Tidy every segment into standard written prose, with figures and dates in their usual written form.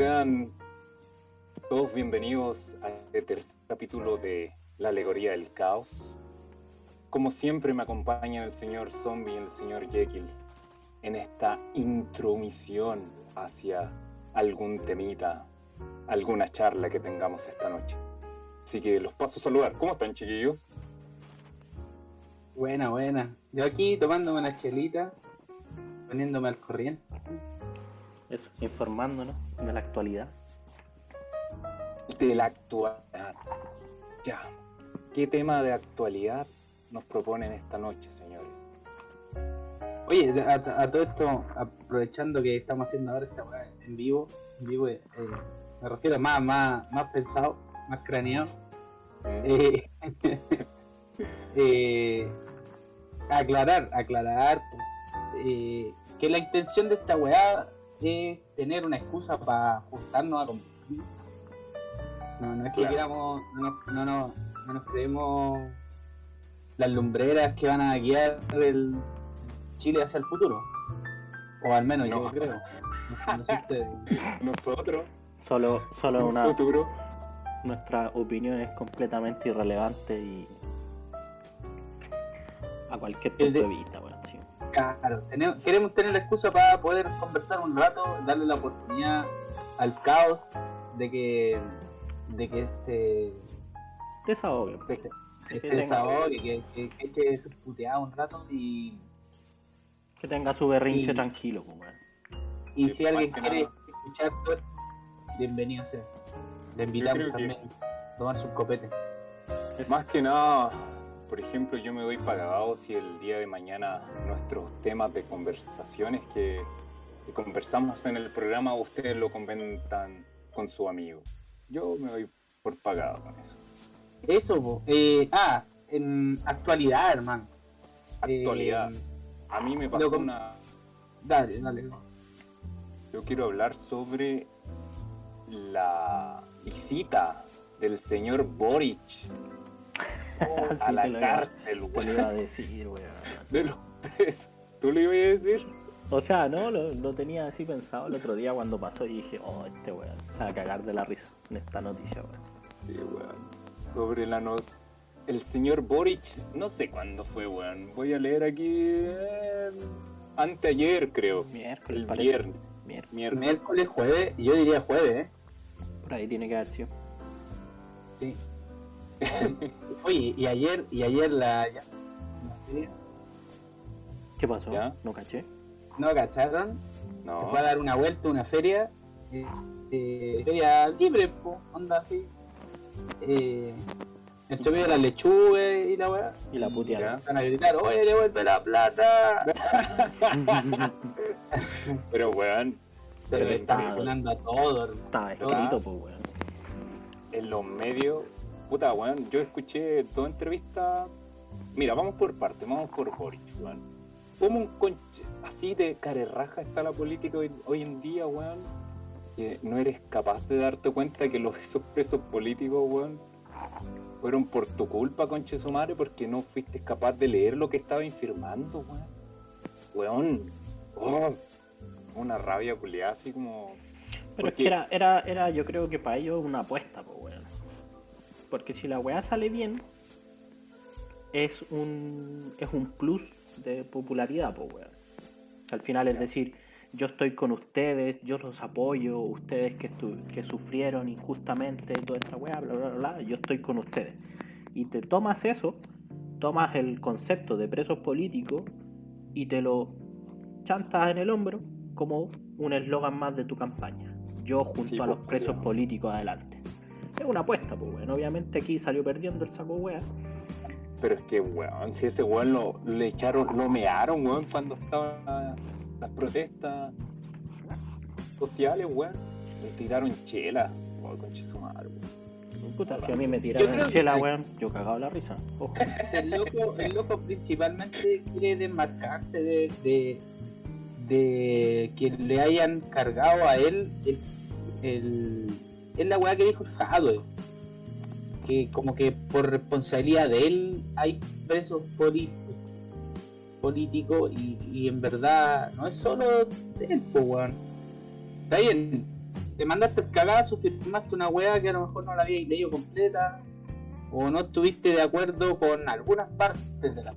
Sean todos bienvenidos a este tercer capítulo de La Alegoría del Caos. Como siempre me acompaña el señor Zombie y el señor Jekyll en esta intromisión hacia algún temita, alguna charla que tengamos esta noche. Así que los paso a saludar. ¿Cómo están, chiquillos? Buena. Yo aquí tomándome una chelita, poniéndome al corriente. Eso, informándonos de la actualidad. De la actualidad. Ya. ¿Qué tema de actualidad nos proponen esta noche, señores? Oye, a todo esto, aprovechando que estamos haciendo ahora esta weá en vivo, me refiero más pensado, más craneado. Aclarar que la intención de esta weá es tener una excusa para juntarnos a conversar. No es que queramos, no nos creemos las lumbreras que van a guiar el Chile hacia el futuro, o al menos yo creo. No sé ustedes. Nosotros, Solo en una. futuro. Nuestra opinión es completamente irrelevante y a cualquier punto de vista, bueno, sí. Claro, queremos tener la excusa para poder conversar un rato, darle la oportunidad al caos de que se Desahogue. desahogue, que eche sus puteadas un rato y Que tenga su berrinche Y- tranquilo, pues, bueno. y si alguien más que quiere nada. escuchar todo, bienvenido sea. Le invitamos creo que- también a tomar sus copetes. Más que nada, por ejemplo, yo me doy pagado si el día de mañana nuestros temas de conversaciones que conversamos en el programa ustedes lo comentan con su amigo. Yo me doy por pagado con eso. Eso, en actualidad, hermano. Actualidad. A mí me pasó Dale. Yo quiero hablar sobre la visita del señor Boric a Sí, la te lo cárcel, Te lo weón, iba a decir, weón. de los presos. ¿Tú le ibas a decir? O sea, no, lo tenía así pensado el otro día cuando pasó y dije, oh, este weón, se va a cagar de la risa en esta noticia, weón. Sí, weón. Sobre la nota. El señor Boric, no sé cuándo fue, weón. Voy a leer aquí. Anteayer, creo. Miércoles, El parece. viernes. Miércoles. Miércoles, jueves, yo diría jueves, Por ahí tiene que haber sido. Sí. Oye, y ayer la feria, ¿Qué pasó? ¿Ya? ¿No caché? ¿no cacharon? No. Se fue a dar una vuelta a una feria, feria libre, po, onda así. Entre medio de la lechuga y la weá. Y la Ya. puteada. Van a gritar, oye, devuelve la plata. Pero, weón, Pero Pero están está- funando a todo, hermano. Estaba escrito, pues, weón. en los medios. Puta, weón, yo escuché toda entrevista. Mira, vamos por partes, vamos por Boric, weón. ¿Cómo un conche así de carerraja está la política hoy en día, weón? Que no eres capaz de darte cuenta que esos presos políticos, weón, fueron por tu culpa, conche su madre, porque no fuiste capaz de leer lo que estaba firmando, weón. Weón, una rabia culiada así como. Pero es Porque- que era, yo creo que para ellos una apuesta, pues, weón. Porque si la weá sale bien, es un plus de popularidad, pues, weón. Al final es decir, yo estoy con ustedes, yo los apoyo, ustedes que sufrieron injustamente toda esta weá, bla, bla, bla, yo estoy con ustedes. Y te tomas eso, tomas el concepto de presos políticos y te lo chantas en el hombro como un eslogan más de tu campaña. Yo junto Sí, a los pues, presos culiao. políticos adelante. Es una apuesta, pues, weón. Obviamente aquí salió perdiendo el saco weá. Pero es que, weón, si ese weón lo mearon, weón, cuando estaban las protestas sociales, weón. Le tiraron chela. Oh, conche su madre, weón. Puta, si a mí me Yo tiraron creo en que chela, hay- weón, yo cagado la risa. Ojo. El loco principalmente quiere desmarcarse de que le hayan cargado a él es la weá que dijo el Jadwe, que como que por responsabilidad de él hay presos políticos y en verdad no es solo de él, po, weón. Está bien, te mandaste el cagazo, firmaste una weá que a lo mejor no la habías leído completa, o no estuviste de acuerdo con algunas partes de la.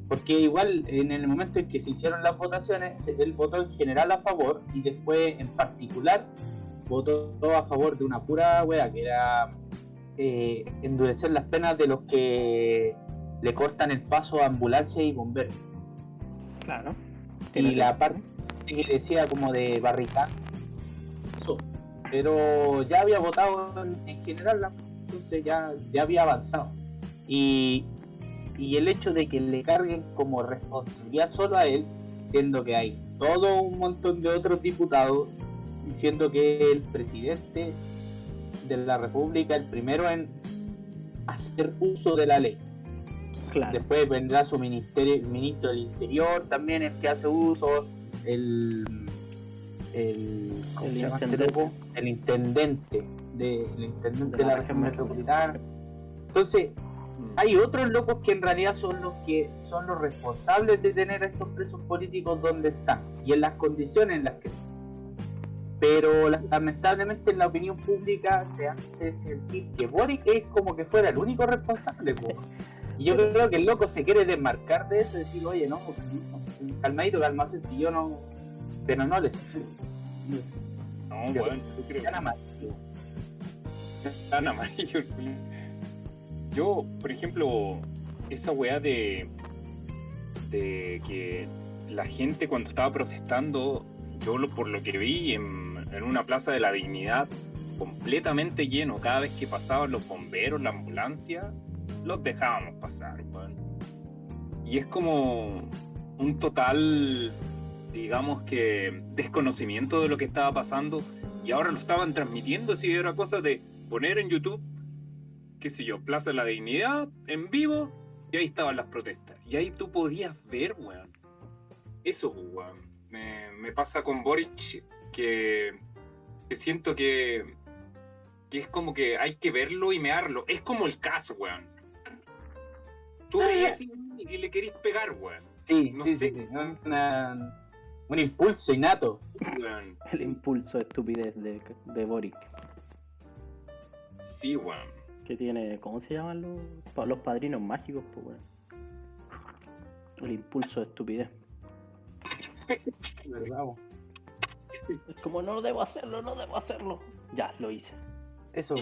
Porque igual en el momento en que se hicieron las votaciones, él votó en general a favor y después en particular votó a favor de una pura weá que era endurecer las penas de los que le cortan el paso a ambulancias y bomberos. Claro. Y la parte que decía como de barricada, pero ya había votado en general, entonces ya había avanzado. Y el hecho de que le carguen como responsabilidad solo a él, siendo que hay todo un montón de otros diputados, y siendo que el presidente de la República el primero en hacer uso de la ley. Claro. Después vendrá su ministro del Interior también, el que hace uso, el ¿cómo se llama este loco? El intendente de la región metropolitana. Entonces, hay otros locos que en realidad son los responsables de tener a estos presos políticos donde están y en las condiciones en las que están. Pero lamentablemente en la opinión pública se hace sentir que Boric es como que fuera el único responsable, y yo creo que el loco se quiere desmarcar de eso y decir, oye, no, calmadito, si yo no, pero no le sé. No, bueno, yo creo tan amarillo. Yo, por ejemplo, esa weá de que la gente cuando estaba protestando, por lo que vi en una plaza de la Dignidad completamente lleno, cada vez que pasaban los bomberos, la ambulancia, los dejábamos pasar, weón. Y es como un total, digamos que, desconocimiento de lo que estaba pasando, y ahora lo estaban transmitiendo, si era cosa de poner en YouTube, qué sé yo, Plaza de la Dignidad, en vivo, y ahí estaban las protestas. Y ahí tú podías ver, weón. Eso, weón. Me pasa con Boric, que siento que es como que hay que verlo y mearlo. Es como el caso, weón. Tú veías y le querís pegar, weón. Sí, no sí, sé. sí. Un impulso innato. Weón. El impulso de estupidez de Boric. Sí, weón. Que tiene, ¿cómo se llaman los padrinos mágicos, pues, weón? El impulso de estupidez. ¿Verdad? Es como, no debo hacerlo. Ya, lo hice. Eso.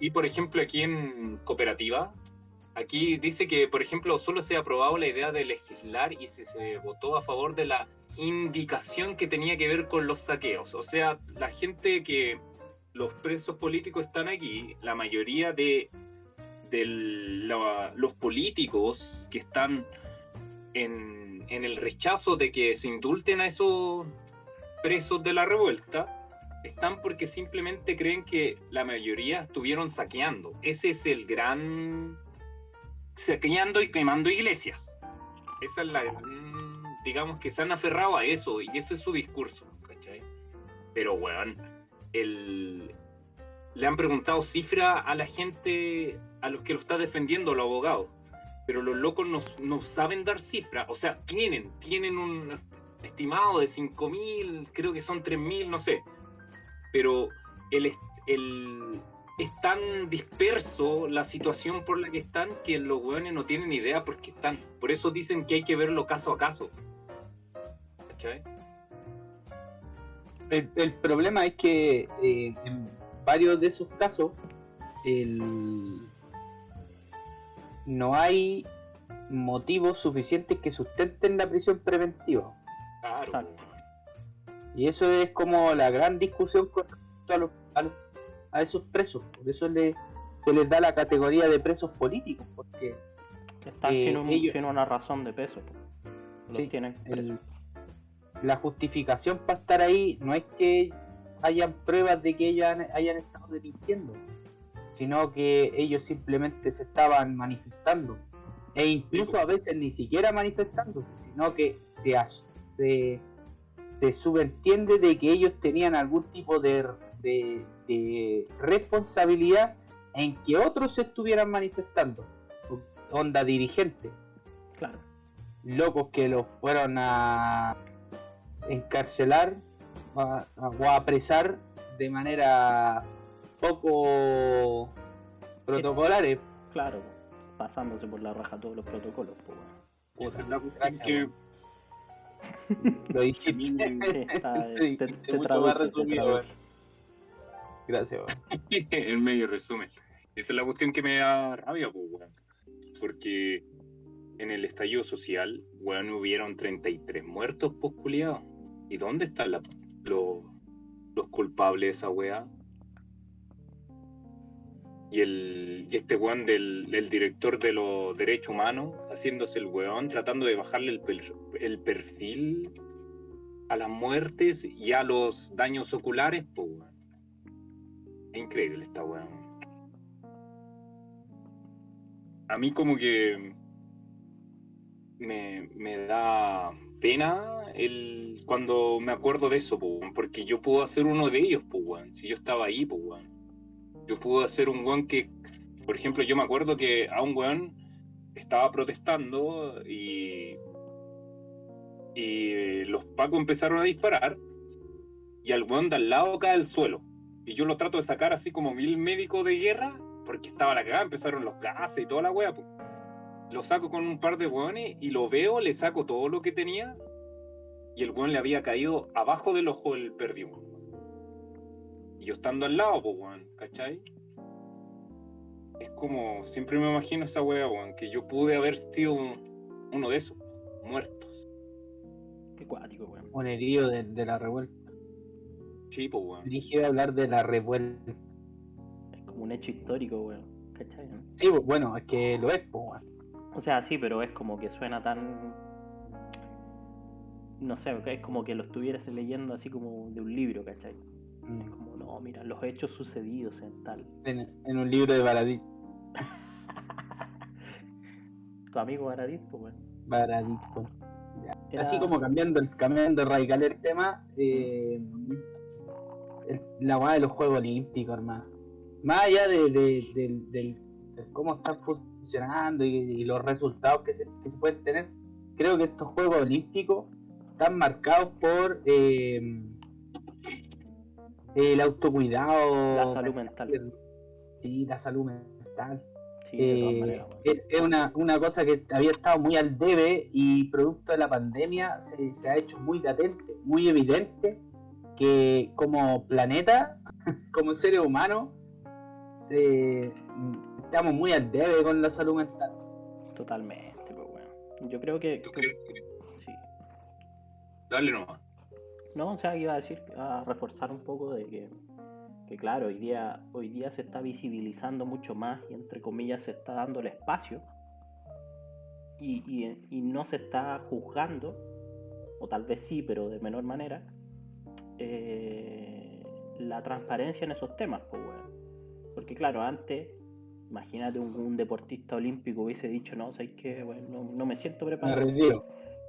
Y por ejemplo, aquí en Cooperativa, aquí dice que, por ejemplo, solo se ha aprobado la idea de legislar y se votó a favor de la indicación que tenía que ver con los saqueos. O sea, la gente que los presos políticos están aquí, la mayoría de los políticos que están en el rechazo de que se indulten a esos presos de la revuelta, están porque simplemente creen que la mayoría estuvieron saqueando. Ese es el gran... saqueando y quemando iglesias. Esa es la... digamos que se han aferrado a eso y ese es su discurso, ¿cachai? Pero, weón, le han preguntado cifra a la gente, a los que lo está defendiendo, los abogados, pero los locos no saben dar cifra. O sea, tienen un estimado de 5.000, creo que son 3.000, no sé, pero es tan disperso la situación por la que están que los weones no tienen idea porque están. Por eso dicen que hay que verlo caso a caso, ¿cachai? El problema es que en varios de esos casos no hay motivos suficientes que sustenten la prisión preventiva. Claro. Exacto. Y eso es como la gran discusión con respecto a esos presos. Por eso se les da la categoría de presos políticos, porque están sin una razón de peso. Los sí, tienen presos. La justificación para estar ahí no es que hayan pruebas de que ellos hayan estado delinquiendo, sino que ellos simplemente se estaban manifestando, e incluso a veces ni siquiera manifestándose, sino que se subentiende de que ellos tenían algún tipo de responsabilidad en que otros se estuvieran manifestando, onda dirigente. Claro. Locos que los fueron a encarcelar o a apresar de manera poco protocolares. Claro, pasándose por la raja todos los protocolos, pues, weón. Puta, La cuestión gracias, que weón. Lo dijiste, Sí, está, lo dijiste te mucho traduje, más resumido, te weón. traduje. Gracias, weón. en medio resumen. Esa es la cuestión que me da rabia, pues, weón. Porque en el estallido social, weón, hubieron 33 muertos, pues, culiados. ¿Y dónde están los culpables de esa weá? Y este weón el director de los derechos humanos, haciéndose el weón, tratando de bajarle el perfil a las muertes y a los daños oculares, pues, weón. Es increíble esta weón. A mí como que me da pena cuando me acuerdo de eso, po, weón, porque yo puedo hacer uno de ellos, po, weón, si yo estaba ahí, po, weón. Yo puedo hacer un weón que, por ejemplo, yo me acuerdo que a un weón estaba protestando y los pacos empezaron a disparar y al weón de al lado cae al suelo. Y yo lo trato de sacar así como 1000 médicos de guerra, porque estaba la cagada, empezaron los gases y toda la wea, po. Lo saco con un par de weones y lo veo, le saco todo lo que tenía y el weón le había caído abajo del ojo del perdido. Y yo estando al lado, pues, weón, ¿cachai? Es como, siempre me imagino esa wea, weón, que yo pude haber sido uno de esos, muertos. Qué cuático, weón. Un herido de la revuelta. Sí, pues, weón. Dije a hablar de la revuelta. Es como un hecho histórico, weón. ¿Cachai? Sí, bueno, es que lo es, pues, weón. O sea, sí, pero es como que suena tan... No sé, es como que lo estuvieras leyendo así como de un libro, ¿cachai? Es como, no, mira, los hechos sucedidos en tal. En un libro de Baradit. Tu amigo Baradit, pues, weón. Baradit, pues. Era- Así como cambiando radical el tema, la weá de los Juegos Olímpicos, hermano. Más allá de cómo están funcionando y los resultados que se pueden tener, creo que estos Juegos Olímpicos están marcados por el autocuidado, La salud mental. Sí, la salud mental. Sí, de todas maneras, weón. Es una cosa que había estado muy al debe y producto de la pandemia se ha hecho muy latente, muy evidente que como planeta, como seres humanos, estamos muy al debe con la salud mental. Totalmente, pues, weón. Yo creo que... ¿Tú crees que...? Sí. Dale nomás. No, o sea, iba a decir, a reforzar un poco de que claro, hoy día se está visibilizando mucho más y entre comillas se está dando el espacio y no se está juzgando, o tal vez sí, pero de menor manera, la transparencia en esos temas, pues, weón. Porque claro, antes, imagínate un deportista olímpico hubiese dicho, no, ¿sabes qué? Bueno, no me siento Me preparado. retiro.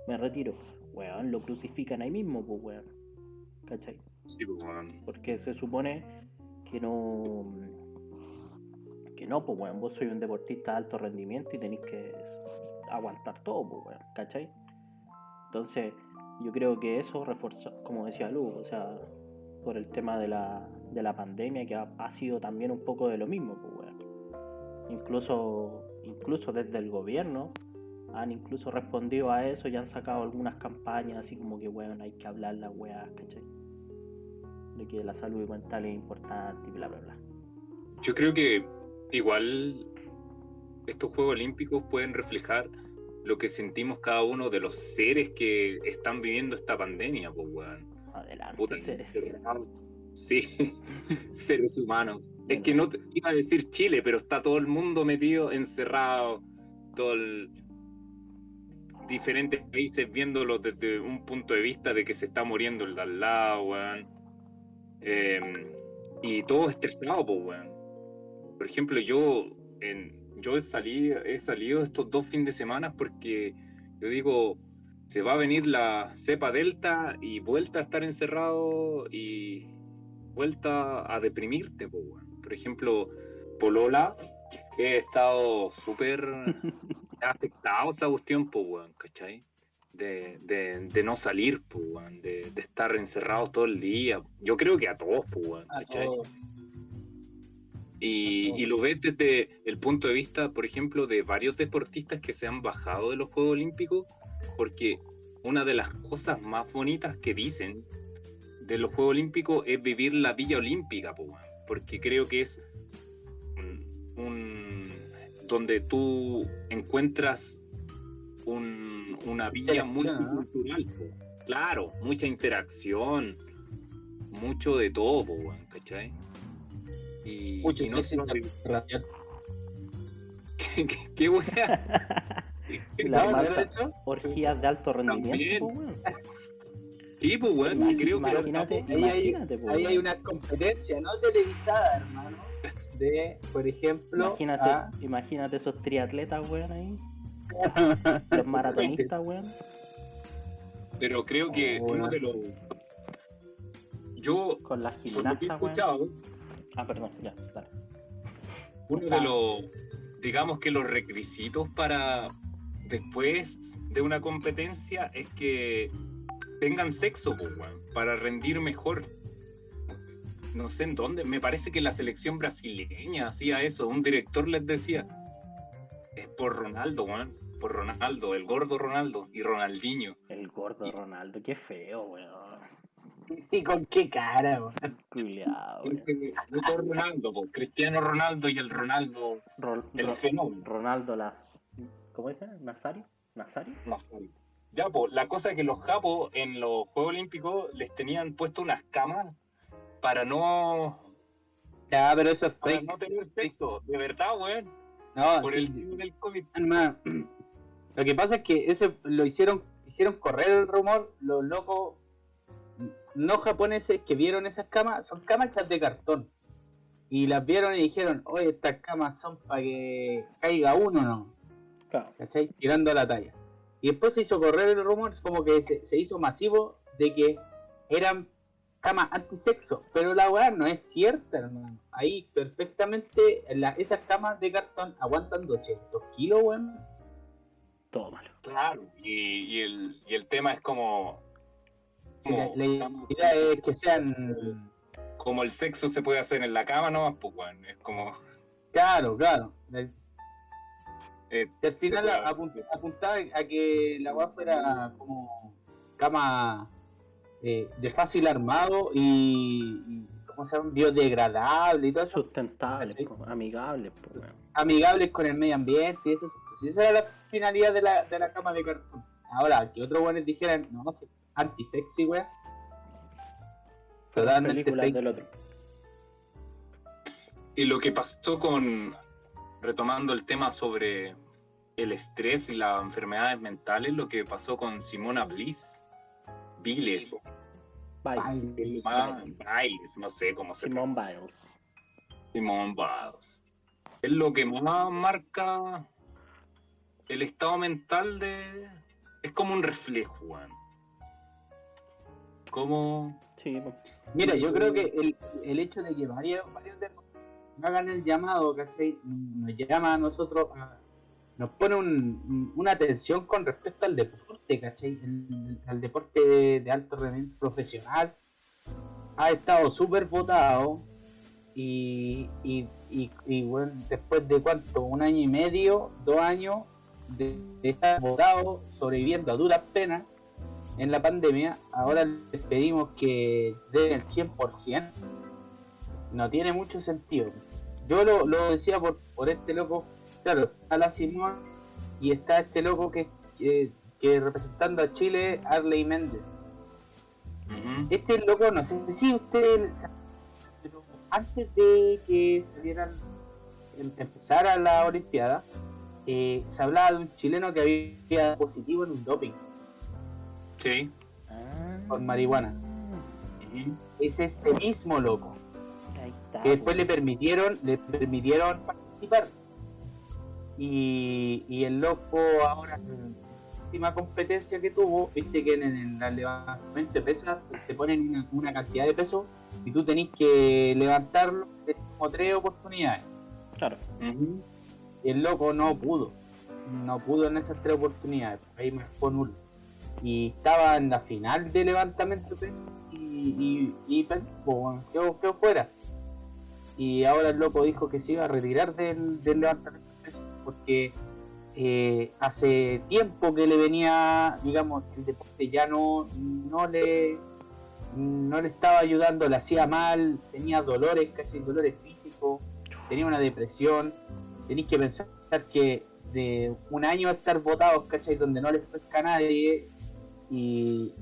Me retiro. Weón, lo crucifican ahí mismo, pues, weón. ¿Cachai? Sí, pues, weón. Porque se supone que no, pues, weón, vos sois un deportista de alto rendimiento y tenéis que aguantar todo, pues, weón, ¿cachai? Entonces, yo creo que eso refuerza, como decía Lu, o sea, por el tema de la pandemia, que ha sido también un poco de lo mismo, pues, weón. Incluso desde el gobierno han incluso respondido a eso y han sacado algunas campañas así como que, weón, hay que hablar las weas, ¿cachai? De que la salud mental es importante y bla, bla, bla. Yo creo que igual estos Juegos Olímpicos pueden reflejar lo que sentimos cada uno de los seres que están viviendo esta pandemia, pues, weón. Adelante, Puta, seres. Sí, seres humanos. Es que no te iba a decir Chile, pero está todo el mundo metido, encerrado, diferentes países viéndolo desde un punto de vista de que se está muriendo el de al lado, weón. Y todo estresado, pues, weón. Por ejemplo, yo he salido estos 2 fines de semana porque yo digo, se va a venir la cepa delta y vuelta a estar encerrado y vuelta a deprimirte, pues, weón. Por ejemplo, Polola, he estado súper afectado esta cuestión, pues, weón, ¿cachai? de no salir, pues, weón, de estar encerrados todo el día. Yo creo que a todos, pues, weón, ¿cachai? Y lo ves desde el punto de vista, por ejemplo, de varios deportistas que se han bajado de los Juegos Olímpicos, porque una de las cosas más bonitas que dicen de los Juegos Olímpicos es vivir la Villa Olímpica, pues, weón, porque creo que es donde tú encuentras una villa multicultural, ¿no? Claro, mucha interacción, mucho de todo, weón, ¿cachai? Y no sé, ¿Qué weá? Orgías de alto rendimiento, weón. Sí, pues weón, sí creo que imagínate, ahí hay una competencia no televisada, hermano. De, por ejemplo, imagínate esos triatletas, weón, ahí. Los maratonistas, weón. Pero creo que uno de los... Yo, con las por lo que he gimnastas, escuchado, weón. Perdón, ya, dale. Uno de los, digamos que los requisitos para después de una competencia es que tengan sexo, pues, weón, para rendir mejor. No sé en dónde, me parece que la selección brasileña hacía eso, un director les decía, es por Ronaldo, weón, por Ronaldo, el gordo Ronaldo y Ronaldinho. El gordo Ronaldo, qué feo, weón. ¿Y con qué cara, weón? Culeado, weón. Puto Ronaldo, pues, Cristiano Ronaldo y el Ronaldo, el fenómeno. Ronaldo, ¿cómo es? ¿Nazario? Ya, pues, la cosa es que los japos en los Juegos Olímpicos les tenían puesto unas camas para no... Ya, pero eso es para fake. no tener sexo, de verdad, weón. No, por sí, el tema del COVID. Hermano, lo que pasa es que eso lo hicieron correr el rumor, los locos no japoneses que vieron esas camas, son camas hechas de cartón. Y las vieron y dijeron, oye, estas camas son para que caiga uno, ¿no? Claro. ¿Cachai? Tirando la talla. Y después se hizo correr el rumor, como que se hizo masivo de que eran camas antisexo, pero la weá no es cierta, hermano. Ahí perfectamente esas camas de cartón aguantan 200 kilos, weón. Tómalo. Claro, y el tema es como la idea es que sean... Como el sexo se puede hacer en la cama, ¿no? Pues bueno, es como... Claro. Que al final puede... apuntaba a que la weá fuera como cama de fácil armado y ¿cómo se llama? Biodegradable y todo eso. Sustentable, ¿sí? Amigables, pues, amigables con el medio ambiente y eso. Si esa era la finalidad de la cama de cartón. Ahora, que otros buenos dijeran, no sé, anti-sexy, weá. Totalmente fake. Del otro. Y lo que pasó retomando el tema sobre el estrés y las enfermedades mentales, lo que pasó con Simona Biles, no sé cómo se llama. Simone Biles. Es lo que más marca el estado mental de... Es como un reflejo, weón. Como... Sí. Mira, yo creo que el hecho de que varios de hagan el llamado, ¿cachai? Nos llama a nosotros, nos pone una atención con respecto al deporte, ¿cachai? Al deporte de alto rendimiento profesional. Ha estado súper votado y bueno, después de ¿cuánto? 1 año y medio, 2 años de estar votado, sobreviviendo a duras penas en la pandemia, ahora les pedimos que den el 100%. No tiene mucho sentido. Yo lo decía por este loco, claro, está la Simón y está este loco que representando a Chile, Arley Méndez. Uh-huh. Este loco, no sé si ustedes saben, pero antes de que empezara la Olimpiada, se hablaba de un chileno que había positivo en un doping. Sí. Por marihuana. Es este mismo loco. Que después le permitieron participar. Y el loco ahora, en la última competencia que tuvo, viste que en el levantamiento de pesas te ponen una cantidad de peso y tú tenés que levantarlo como 3 oportunidades. Claro. Uh-huh. Y el loco no pudo en esas 3 oportunidades, ahí marcó nulo. y estaba en la final de levantamiento de peso y perdió, po, weón, quedó fuera. Y ahora el loco dijo que se iba a retirar del levantamiento de peso porque hace tiempo que le venía, digamos, el deporte ya no le estaba ayudando, le hacía mal, tenía dolores, ¿cachai? Dolores físicos, tenía una depresión. Tenéis que pensar que de un año a estar votados, ¿cachai? Donde no les pesca a nadie y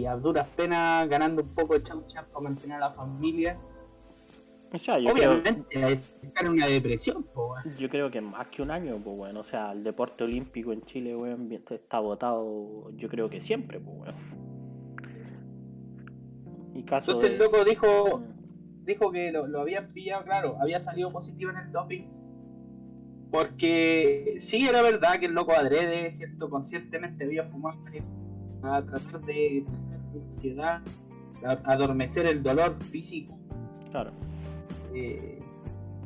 a duras penas ganando un poco de chaucha para mantener a la familia. O sea, Obviamente está en una depresión, po, yo creo que más que un año, pues bueno, o sea, el deporte olímpico en Chile, weón, está votado, yo creo que siempre, pues bueno. Y caso Entonces el loco Mm. dijo que lo habían pillado, claro, había salido positivo en el doping. Porque sí era verdad que el loco adrede, ¿cierto? Conscientemente había fumado a tratar de la ansiedad, a adormecer el dolor físico. Claro.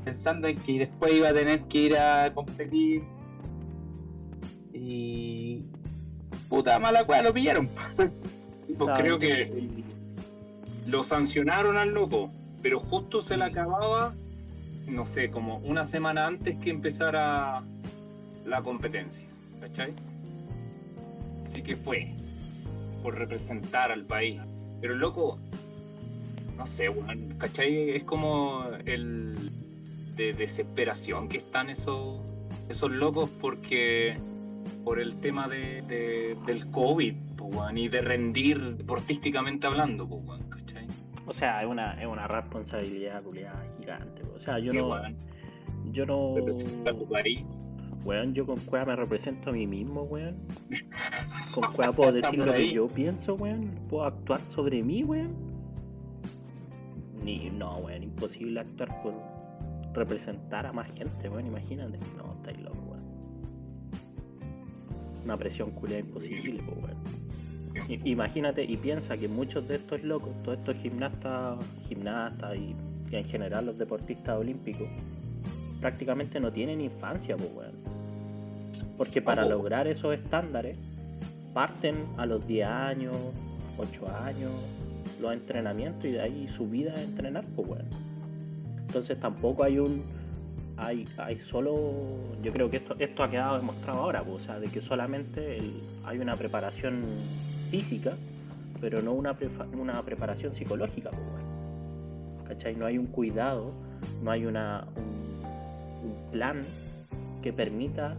Pensando en que después iba a tener que ir a competir y puta mala cueva lo pillaron. Pues creo que lo sancionaron al loco, pero justo se le acababa, no sé, como una semana antes que empezara la competencia, ¿cachai? Así que fue por representar al país, pero el loco, no sé, weón, ¿cachai? Es como el de desesperación que están esos locos porque por el tema del COVID, pues, weón, y de rendir deportísticamente hablando, pues, weón, ¿cachai? O sea, es una responsabilidad culiada gigante, o sea, yo Sí, no weón, yo no representar tu país. weón, yo con cueva me represento a mí mismo, weón. Con cueva puedo decir lo que yo pienso, weón. Puedo actuar sobre mí, weón. No, weón, imposible actuar por representar a más gente, weón, imagínate. No, estáis loco, weón. Una presión culiada imposible, weón. Imagínate y piensa que muchos de estos locos, todos estos gimnastas y en general los deportistas olímpicos, prácticamente no tienen infancia, pues, weón. Porque para lograr esos estándares parten a los 10 años, 8 años, los entrenamientos y de ahí su vida a entrenar, pues, weón. Entonces tampoco hay solo, yo creo que esto ha quedado demostrado ahora, pues, o sea, de que solamente hay una preparación física, pero no una preparación psicológica, pues, weón. ¿Cachai? No hay un cuidado, no hay un plan que permita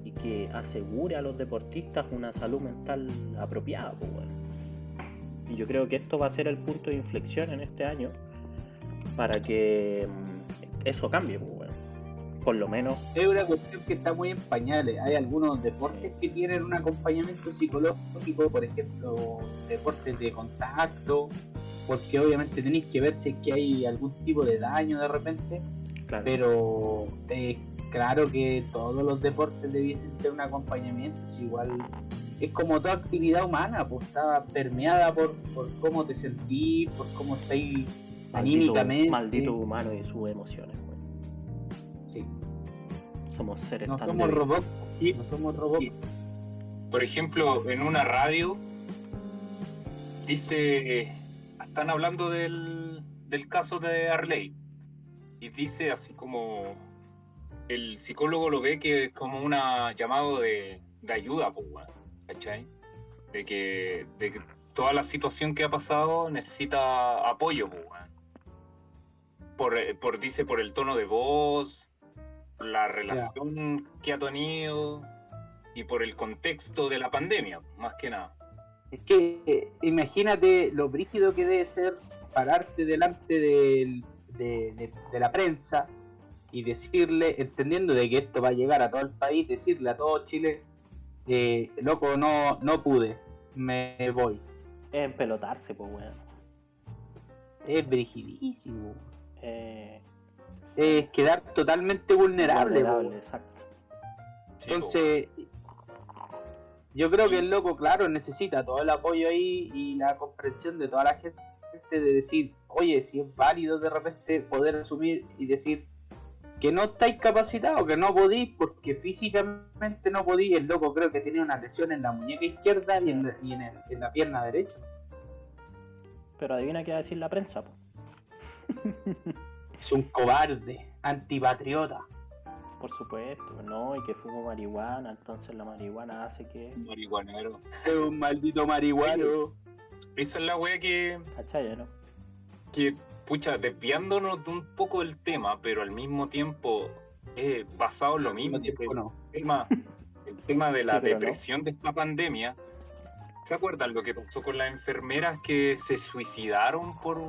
y que asegure a los deportistas una salud mental apropiada, pues, bueno. Y yo creo que esto va a ser el punto de inflexión en este año para que eso cambie, pues, bueno. Por lo menos es una cuestión que está muy en pañales. Hay algunos deportes que tienen un acompañamiento psicológico, por ejemplo, deportes de contacto, porque obviamente tenéis que ver si es que hay algún tipo de daño de repente, claro. Pero claro que todos los deportes debiesen tener un acompañamiento, es igual, es como toda actividad humana, pues está permeada por cómo te sentís, por cómo estáis anímicamente. Maldito humano y sus emociones, güey. Sí. Somos seres no tan somos débiles. robots, no somos robots. Por ejemplo, en una radio dice, están hablando del caso de Arley y dice así como el psicólogo lo ve que es como un llamado de ayuda, pues, ¿cachai? De que toda la situación que ha pasado necesita apoyo, pues, dice por el tono de voz, por la relación que ha tenido y por el contexto de la pandemia, más que nada. Es que imagínate lo brígido que debe ser pararte delante de la prensa y decirle, entendiendo de que esto va a llegar a todo el país, decirle a todo Chile, loco, no pude, me voy. Es empelotarse, pues, weón. Es brigidísimo. Es quedar totalmente vulnerable. Exacto. Entonces, yo creo que el loco, claro, necesita todo el apoyo ahí y la comprensión de toda la gente de decir, oye, si es válido de repente poder asumir y decir, que no estáis capacitados, que no podís, porque físicamente no podís. El loco creo que tenía una lesión en la muñeca izquierda y en la pierna derecha. Pero adivina qué va a decir la prensa, po. Es un cobarde, antipatriota. Por supuesto, no, y que fumo marihuana, entonces la marihuana hace que... Marihuanero. Es un maldito marihuano. Esa es la wea ¿Cachai, no? que, pucha, desviándonos de un poco del tema, pero al mismo tiempo basado en lo mismo. No. El tema de la Sí, pero depresión de esta pandemia. ¿Se acuerdan lo que pasó con las enfermeras que se suicidaron por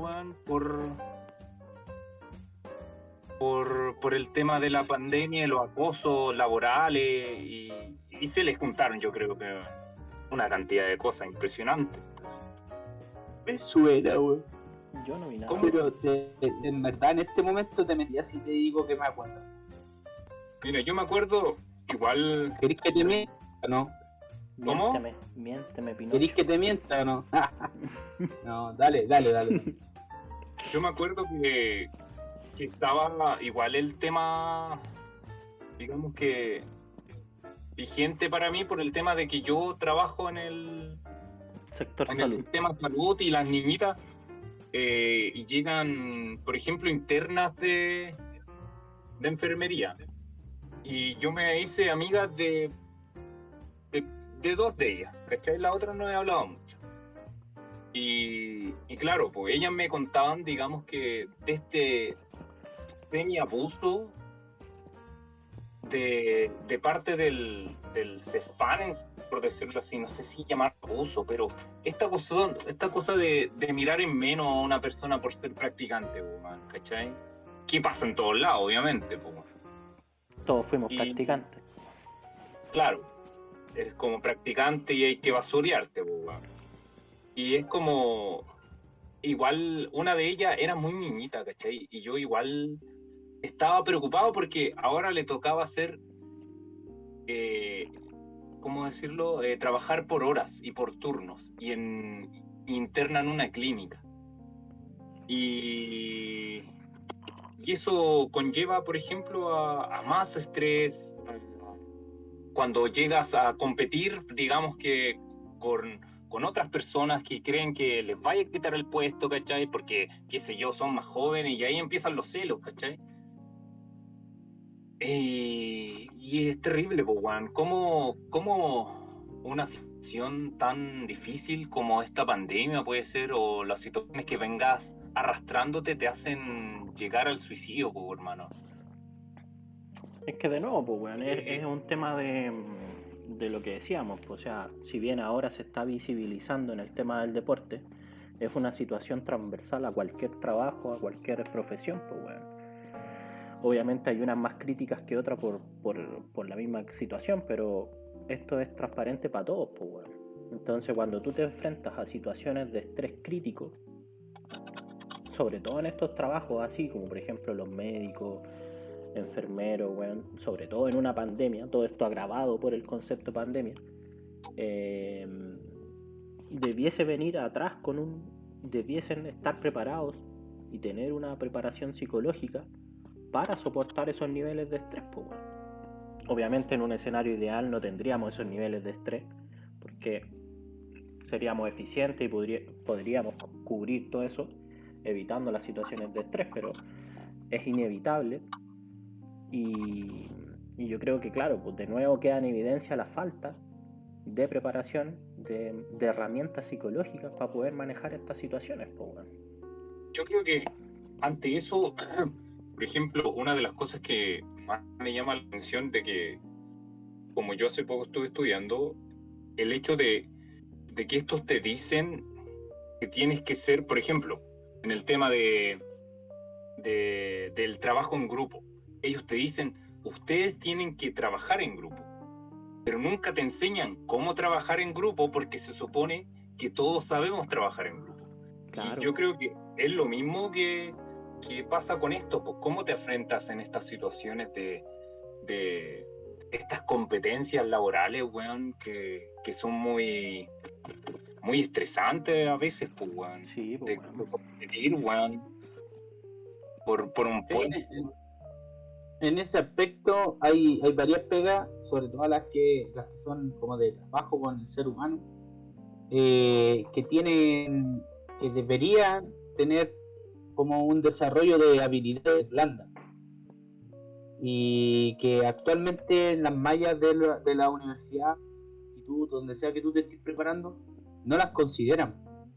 el tema de la pandemia y los acosos laborales y se les juntaron, yo creo que una cantidad de cosas impresionantes? Me suena, güey. Yo no vi nada. ¿Cómo? Pero en verdad en este momento te metí así te digo que me acuerdo. Mira, yo me acuerdo, igual, ¿Querés que te mienta o no? ¿Cómo? Miénteme, Pinocho. ¿Querés que te mienta o no? No, dale. yo me acuerdo que estaba igual el tema, digamos que vigente para mí por el tema de que yo trabajo en el Sector el salud. sistema de salud y las niñitas y llegan, por ejemplo, internas de enfermería. Y yo me hice amiga de dos de ellas, ¿cachai? La otra no he hablado mucho. Y claro, pues ellas me contaban, digamos que de este semi-abuso de parte del CEFAN, por decirlo así, no sé si llamar abuso, pero esta cosa de mirar en menos a una persona por ser practicante, man, ¿cachai? ¿Qué pasa en todos lados, obviamente? Man. Todos fuimos practicantes. Claro, eres como practicante y hay que basurearte, man. Y es como, igual, una de ellas era muy niñita, ¿cachai? Y yo igual estaba preocupado porque ahora le tocaba hacer, ¿cómo decirlo? Trabajar por horas y por turnos y interna en una clínica. Y eso conlleva, por ejemplo, a más estrés. Cuando llegas a competir, digamos que con otras personas que creen que les vaya a quitar el puesto, ¿cachai? Porque, qué sé yo, son más jóvenes y ahí empiezan los celos, ¿cachai? Y es terrible, pues, weón. ¿Cómo una situación tan difícil como esta pandemia puede ser, o las situaciones que vengas arrastrándote te hacen llegar al suicidio, pues, hermano? Es que de nuevo, pues, weón, es un tema de lo que decíamos, pues, o sea, si bien ahora se está visibilizando en el tema del deporte, es una situación transversal a cualquier trabajo, a cualquier profesión, pues, weón. Obviamente hay unas más críticas que otras por la misma situación, pero esto es transparente para todos, pues, weón. Entonces, cuando tú te enfrentas a situaciones de estrés crítico, sobre todo en estos trabajos así, como por ejemplo los médicos, enfermeros, weón, sobre todo en una pandemia, todo esto agravado por el concepto pandemia, debiese venir atrás debiesen estar preparados y tener una preparación psicológica para soportar esos niveles de estrés, pues, bueno. Obviamente en un escenario ideal no tendríamos esos niveles de estrés porque seríamos eficientes y podríamos cubrir todo eso evitando las situaciones de estrés, pero es inevitable y yo creo que, claro, pues de nuevo queda en evidencia la falta de preparación de herramientas psicológicas para poder manejar estas situaciones, pues, bueno. Yo creo que ante eso, por ejemplo, una de las cosas que más me llama la atención de que, como yo hace poco estuve estudiando, el hecho de que estos te dicen que tienes que ser, por ejemplo, en el tema del trabajo en grupo, ellos te dicen, ustedes tienen que trabajar en grupo, pero nunca te enseñan cómo trabajar en grupo porque se supone que todos sabemos trabajar en grupo. Claro. Y yo creo que es lo mismo que pasa con esto, pues cómo te enfrentas en estas situaciones de estas competencias laborales, weón, que son muy estresantes a veces, pues, weón. Sí, pues, de competir, weón, por un puesto. En ese aspecto hay varias pegas, sobre todo las que son como de trabajo con el ser humano, que tienen, que deberían tener como un desarrollo de habilidades blandas y que actualmente en las mallas de la universidad, instituto, donde sea que tú te estés preparando, no las consideran.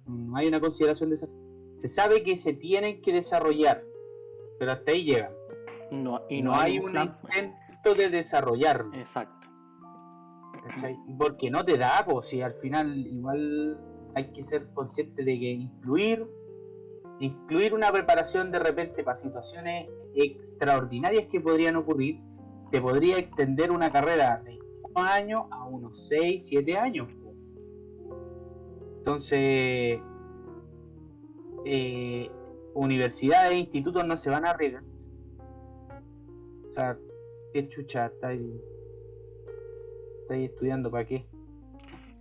No hay una consideración de esa. Se sabe que se tienen que desarrollar, pero hasta ahí llegan. No hay un intento de desarrollarlo. Exacto. ¿Cachai? Porque no te da, pues si al final igual hay que ser consciente de que incluir una preparación de repente para situaciones extraordinarias que podrían ocurrir, te podría extender una carrera de 1 año a unos 6, 7 años. Entonces, universidades e institutos no se van a arriesgar. O sea, qué chucha, estáis estudiando para qué.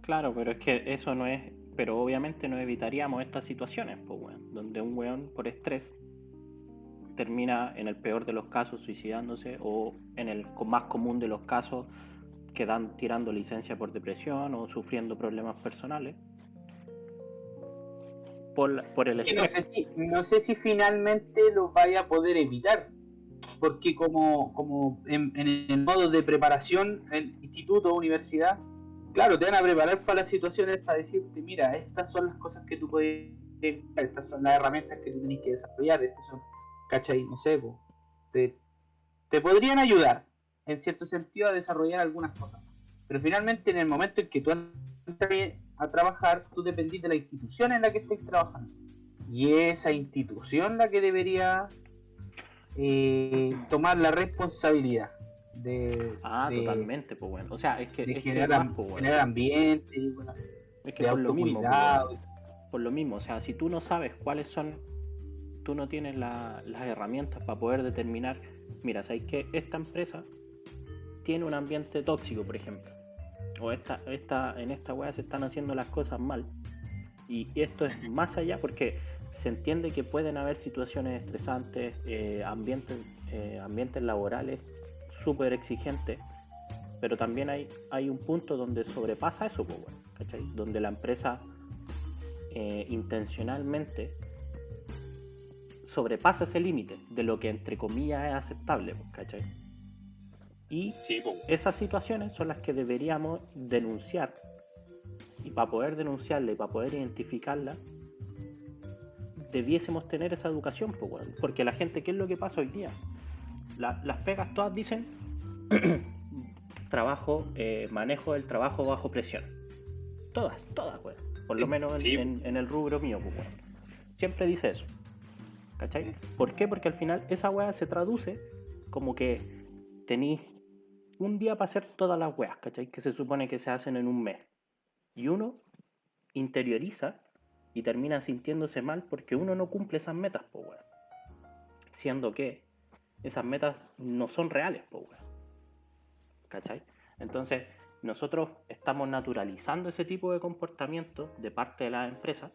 Claro, pero es que eso no es, pero obviamente no evitaríamos estas situaciones, pues weón, donde un weón por estrés termina en el peor de los casos suicidándose o en el más común de los casos quedan tirando licencia por depresión o sufriendo problemas personales por el estrés. No sé si finalmente lo vaya a poder evitar, porque como en el modo de preparación, en instituto o universidad, claro, te van a preparar para las situaciones para decirte, mira, estas son las cosas que tú puedes, estas son las herramientas que tú tenés que desarrollar, estas son, ¿cachai? No sé, te podrían ayudar, en cierto sentido, a desarrollar algunas cosas. Pero finalmente, en el momento en que tú entras a trabajar, tú dependís de la institución en la que estés trabajando. Y esa institución la que debería tomar la responsabilidad de totalmente, pues bueno. O sea, es que de es generar, más, pues, bueno. generar ambiente, bueno, es que de por lo mismo, autocuidado. pues, por lo mismo, o sea, si tú no sabes cuáles son, tú no tienes las herramientas para poder determinar, mira, sabes que esta empresa tiene un ambiente tóxico, por ejemplo, o en esta wea se están haciendo las cosas mal, y esto es más allá porque se entiende que pueden haber situaciones estresantes, ambientes laborales súper exigentes, pero también hay un punto donde sobrepasa eso, pues, bueno, ¿cachai? Donde la empresa intencionalmente sobrepasa ese límite de lo que entre comillas es aceptable, pues, ¿cachai? Y sí, pues. Esas situaciones son las que deberíamos denunciar, y para poder denunciarla y para poder identificarla debiésemos tener esa educación, pues, bueno, porque la gente, ¿qué es lo que pasa hoy día? Las pegas todas dicen manejo del trabajo bajo presión, todas, pues, por lo menos sí. en el rubro mío, pues, bueno, siempre dice eso, ¿cachai? ¿Por qué? Porque al final esa weá se traduce como que tenéis un día para hacer todas las weas, ¿cachai? Que se supone que se hacen en un mes, y uno interioriza y termina sintiéndose mal porque uno no cumple esas metas, pues, weón, siendo que esas metas no son reales, pues, weón, ¿cachai? Entonces nosotros estamos naturalizando ese tipo de comportamiento de parte de las empresas.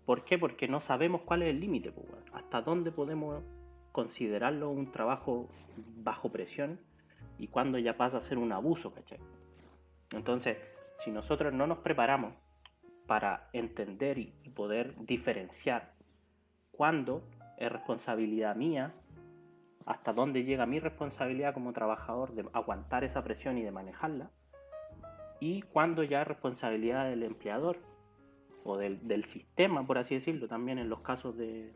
¿Por qué? Porque no sabemos cuál es el límite, pues, weón. Hasta dónde podemos considerarlo un trabajo bajo presión y cuándo ya pasa a ser un abuso, ¿cachai? Entonces, si nosotros no nos preparamos para entender y poder diferenciar cuándo es responsabilidad mía, hasta dónde llega mi responsabilidad como trabajador de aguantar esa presión y de manejarla, y cuándo ya es responsabilidad del empleador o del sistema, por así decirlo, también en los casos de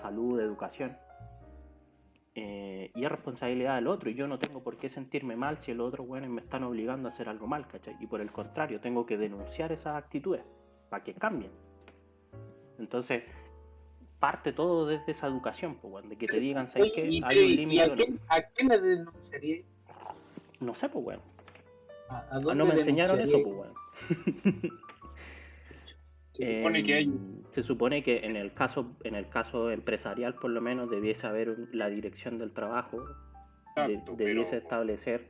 salud, de educación, y es responsabilidad del otro, y yo no tengo por qué sentirme mal si el otro, bueno, me están obligando a hacer algo mal, ¿cachai? Y por el contrario, tengo que denunciar esas actitudes para que cambien. Entonces parte todo desde esa educación, pues, bueno, de que te digan, ¿sabes qué? Hay un límite. ¿A quién le denunciaría? No sé, pues, bueno. ¿A dónde no me enseñaron eso, pues, bueno. Se supone que en el caso empresarial, por lo menos, debiese haber la dirección del trabajo, debiese establecer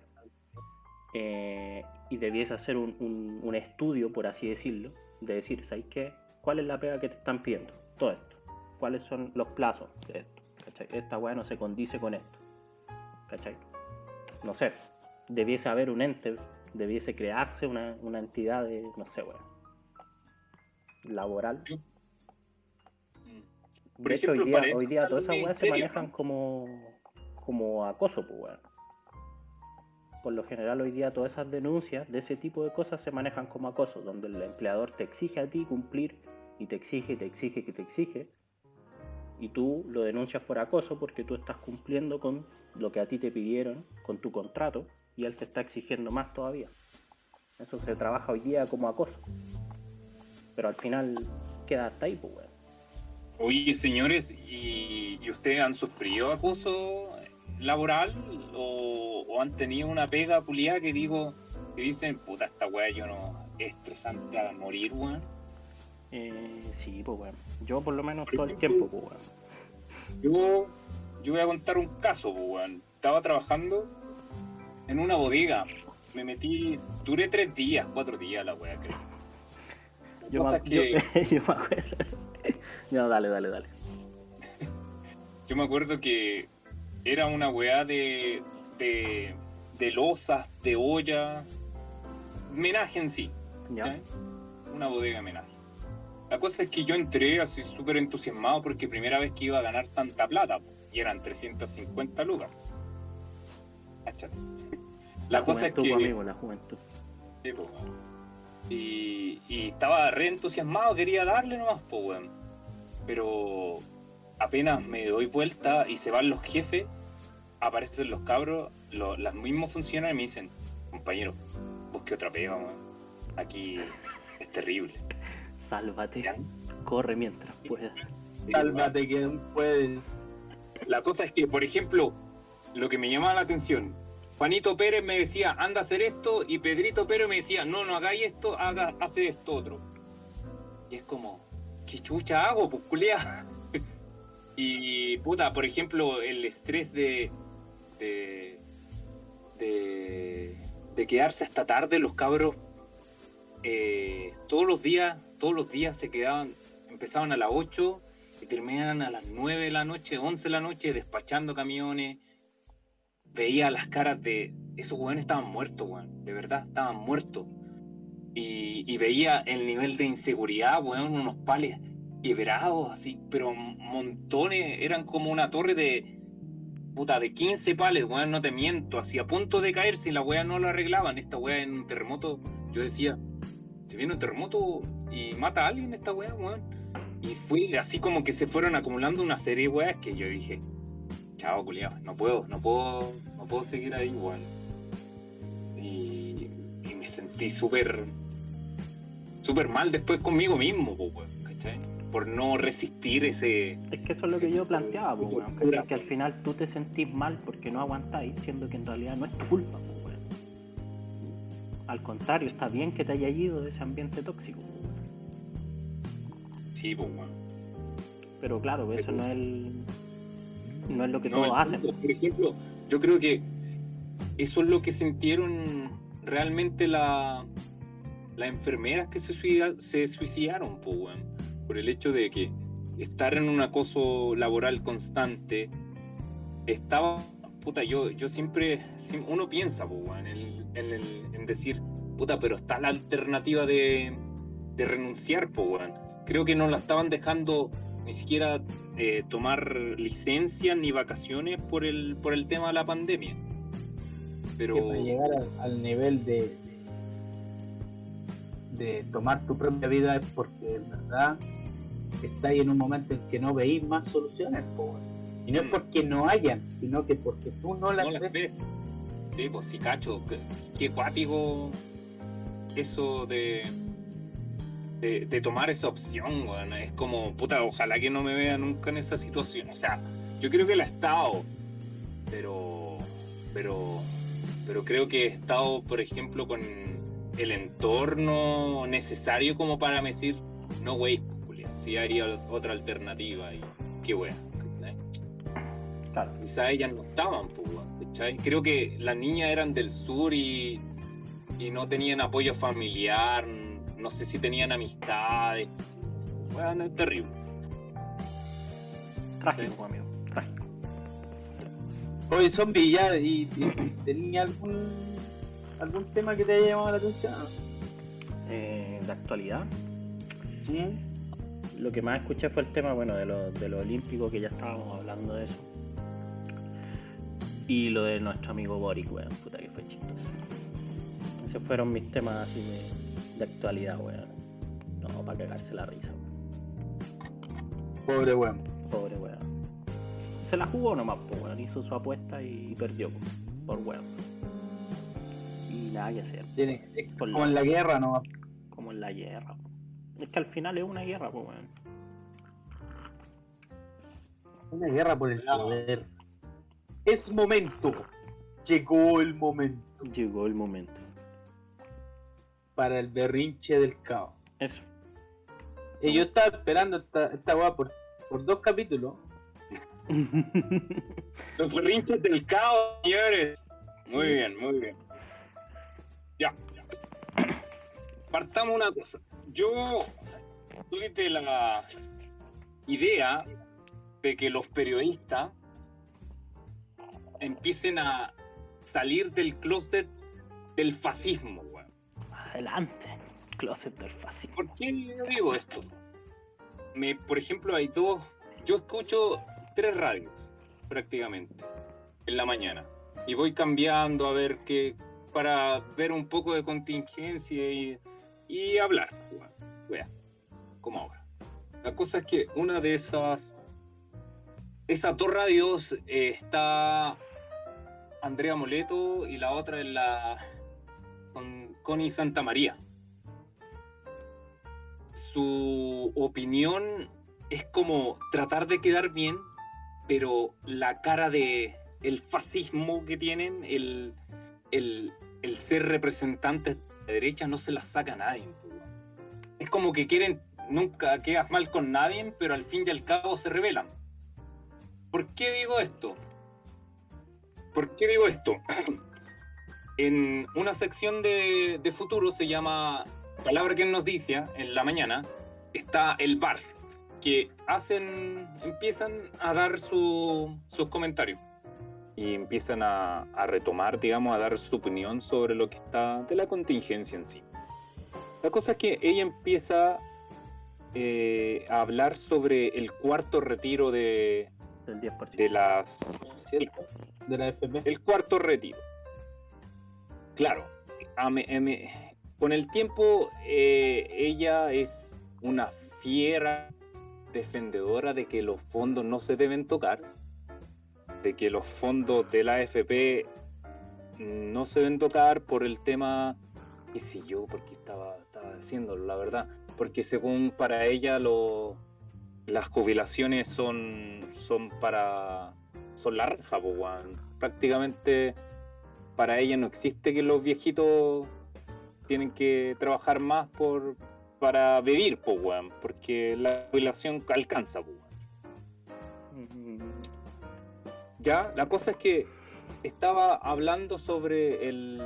y debiese hacer un estudio, por así decirlo, de decir, ¿sabes qué? ¿Cuál es la pega que te están pidiendo? Todo esto. ¿Cuáles son los plazos de esto? ¿cachai? Esta weá no se condice con esto, ¿cachai? No sé, debiese haber un ente, debiese crearse una entidad de, no sé, weá, laboral. Por De hecho, ejemplo, para eso hoy día está todas el esas weas se ministerio, manejan ¿no? como acoso, pues weón. Por lo general hoy día todas esas denuncias de ese tipo de cosas se manejan como acoso, donde el empleador te exige a ti cumplir y te exige, que te exige, y tú lo denuncias por acoso porque tú estás cumpliendo con lo que a ti te pidieron, con tu contrato, y él te está exigiendo más todavía. Eso se trabaja hoy día como acoso. Pero al final queda hasta ahí, pues weón. Oye, señores, ¿y ustedes han sufrido acoso laboral o han tenido una pega culiada que dicen, puta, esta weá yo no, es estresante a morir, weón? Sí, pues weón. Yo por lo menos Por todo el ejemplo, tiempo, pues weón. yo voy a contar un caso, pues, weón. Estaba trabajando en una bodega, duré 3 días, 4 días la weá, creo. Yo me acuerdo. No, dale. Yo me acuerdo que era una weá de losas, de olla, menaje en sí, Ya. ¿sí? Una bodega de menaje. La cosa es que yo entré así súper entusiasmado porque primera vez que iba a ganar tanta plata, y eran 350 lucas. Cáchate. La cosa es juventud, que... amigo, la juventud. Sí, po, weón. Y estaba re entusiasmado, quería darle nomás, pues, weón. Pero apenas me doy vuelta y se van los jefes, aparecen los cabros, las mismos funcionarios y me dicen, compañero, busque otra pega, weón. Aquí es terrible. Sálvate, ¿Ya? corre mientras puedas. Sálvate que aún puedes. La cosa es que, por ejemplo, lo que me llamaba la atención, Juanito Pérez me decía, anda a hacer esto, y Pedrito Pérez me decía, no hagáis esto, hace esto otro. Y es como, ¿qué chucha hago, pues, culiá? Y, puta, por ejemplo, el estrés de quedarse hasta tarde, los cabros, todos los días se quedaban, empezaban a las 8 y terminaban a las 9 de la noche, 11 de la noche, despachando camiones. Veía las caras de esos weones, estaban muertos, weón, de verdad, estaban muertos. Y veía el nivel de inseguridad, weón, unos pales quebrados, así, pero montones, eran como una torre de 15 pales, weón, no te miento, así a punto de caer si la weá no lo arreglaban. Esta weá en un terremoto, yo decía, se viene un terremoto y mata a alguien esta weá, weón. Y fue así como que se fueron acumulando una serie de weas que yo dije, chao, culiao, no puedo seguir ahí, weón. Y me sentí súper mal después conmigo mismo, weón, ¿cachai? Por no resistir ese... Es que eso es lo que yo planteaba, pues, weón. ¿Cachai? Que al final tú te sentís mal porque no aguantáis, siendo que en realidad no es tu culpa, pues, weón. Al contrario, está bien que te hayas ido de ese ambiente tóxico, pues, weón. Sí, pues, weón. Pero claro, eso no es lo que No, todos hacen. Por ejemplo, yo creo que eso es lo que sintieron realmente las enfermeras que se suicidaron, pues, weón. Por el hecho de que estar en un acoso laboral constante, estaba, puta, yo siempre, uno piensa, pues, weón, en decir, puta, pero está la alternativa de renunciar, pues, weón. Creo que no la estaban dejando ni siquiera tomar licencias ni vacaciones por el tema de la pandemia. Pero Que para llegar al nivel de tomar tu propia vida es porque en verdad estáis en un momento en que no veis más soluciones, po. Y no es porque no hayan, sino que porque tú no las ves. Sí, pues sí, cacho, qué cuático eso de tomar esa opción, weón. Es como, puta, ojalá que no me vea nunca en esa situación. O sea, yo creo que la he estado, pero creo que he estado, por ejemplo, con el entorno necesario como para decir, no, wey, si haría otra alternativa y qué wea. Claro. Quizá ellas no estaban, pues, ¿cachai? Creo que las niñas eran del sur y no tenían apoyo familiar, no sé si tenían amistades. Bueno, es terrible. Trágico, amigo, trágico. Oye, zombie, ya, y ¿tenía algún tema que te haya llamado la atención? De actualidad, ¿Mm? lo que más escuché fue el tema, bueno, de lo olímpico, que ya estábamos hablando de eso. Y lo de nuestro amigo Boric, weón, puta que fue chistoso. Esos fueron mis temas así de actualidad, weón. No, para cagarse la risa, weón. Pobre weón. Pobre weón. Se la jugó nomás, pues, weón. Hizo su apuesta y perdió, por weón. Y nada que hacer. Es como en la guerra, ¿no? Como en la guerra. Es que al final es una guerra, pues, weón. Una guerra por el poder. Es momento. Llegó el momento. Llegó el momento. Para el berrinche del caos. Eso. Y yo estaba esperando esta weá por 2 capítulos. Los berrinches del caos, señores. Muy bien, muy bien. Ya. Partamos una cosa. Yo tuve de la idea de que los periodistas empiecen a salir del closet del fascismo, weón. Adelante. Closet del fascismo. ¿Por qué yo digo esto? Por ejemplo, hay dos. Yo escucho 3 radios prácticamente en la mañana y voy cambiando a ver qué, para ver un poco de contingencia y hablar, weón, como ahora. La cosa es que una de esas 2 radios está Andrea Moleto y la otra es con Connie Santamaría. Su opinión es como tratar de quedar bien, pero la cara de el fascismo que tienen, el ser representantes de la derecha, no se las saca nadie. Es como que quieren, nunca quedas mal con nadie, pero al fin y al cabo se rebelan. ¿Por qué digo esto? En una sección de Futuro se llama Palabra que nos dice, en la mañana, está el bar, que empiezan a dar sus comentarios. Y empiezan a retomar, digamos, a dar su opinión sobre lo que está de la contingencia en sí. La cosa es que ella empieza a hablar sobre el cuarto retiro del 10%. de las... De la FP. El cuarto retiro. Claro, con el tiempo ella es una fiera defendedora de que los fondos no se deben tocar, de que los fondos de la AFP no se deben tocar por el tema, qué sé yo, porque estaba diciéndolo, la verdad, porque según para ella las jubilaciones son la raja, po, prácticamente para ella no existe que los viejitos tienen que trabajar más para vivir, po, porque la jubilación alcanza, po. Ya, la cosa es que estaba hablando sobre el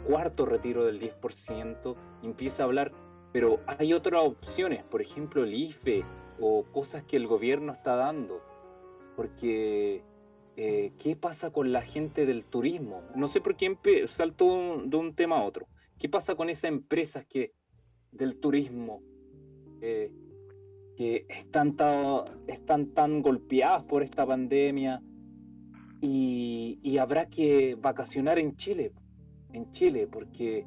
cuarto retiro del 10%, empieza a hablar, pero hay otras opciones, por ejemplo el IFE o cosas que el gobierno está dando, porque ¿qué pasa con la gente del turismo? No sé por qué saltó de un tema a otro. ¿Qué pasa con esas empresas del turismo que están tan golpeadas por esta pandemia y habrá que vacacionar en Chile, porque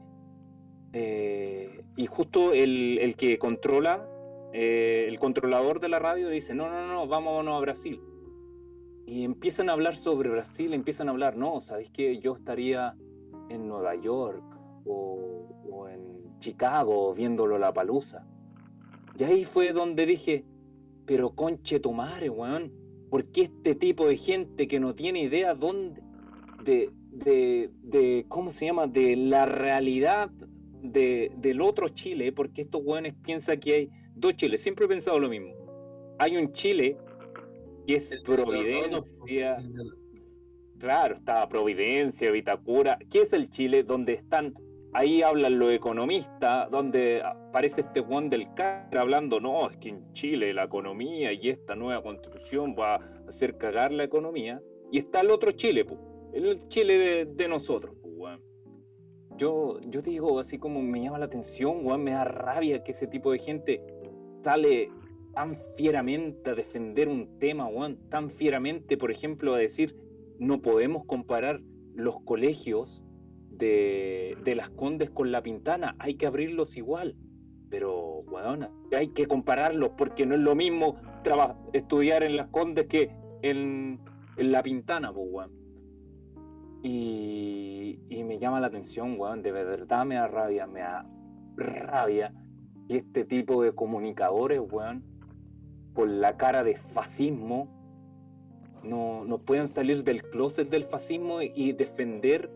y justo el que controla, el controlador de la radio dice, no, vámonos a Brasil. Y empiezan a hablar sobre Brasil, no, ¿sabéis qué? Yo estaría en Nueva York o en Chicago viendo Lollapalooza. Y ahí fue donde dije, pero conche tu madre, weón, ¿por qué este tipo de gente que no tiene idea de ¿cómo se llama? De la realidad del otro Chile? Porque estos weones piensan que hay 2 Chiles. Siempre he pensado lo mismo. Hay un Chile que es Providencia. Claro, está Providencia, Vitacura. ¿Qué es el Chile donde están? Ahí hablan los economistas, donde aparece este Juan del CAR hablando, no, es que en Chile la economía y esta nueva constitución va hacer cagar la economía, y está el otro Chile, po, el Chile de nosotros, po, weón. Yo te digo, así como me llama la atención, weón, me da rabia que ese tipo de gente sale tan fieramente a defender un tema, weón, tan fieramente, por ejemplo, a decir, no podemos comparar los colegios de Las Condes con La Pintana, hay que abrirlos igual. Pero, weón, hay que compararlos porque no es lo mismo estudiar en Las Condes que en La Pintana, pues, weón. Y me llama la atención, weón, de verdad me da rabia que este tipo de comunicadores, weón, con la cara de fascismo, no puedan salir del closet del fascismo y defender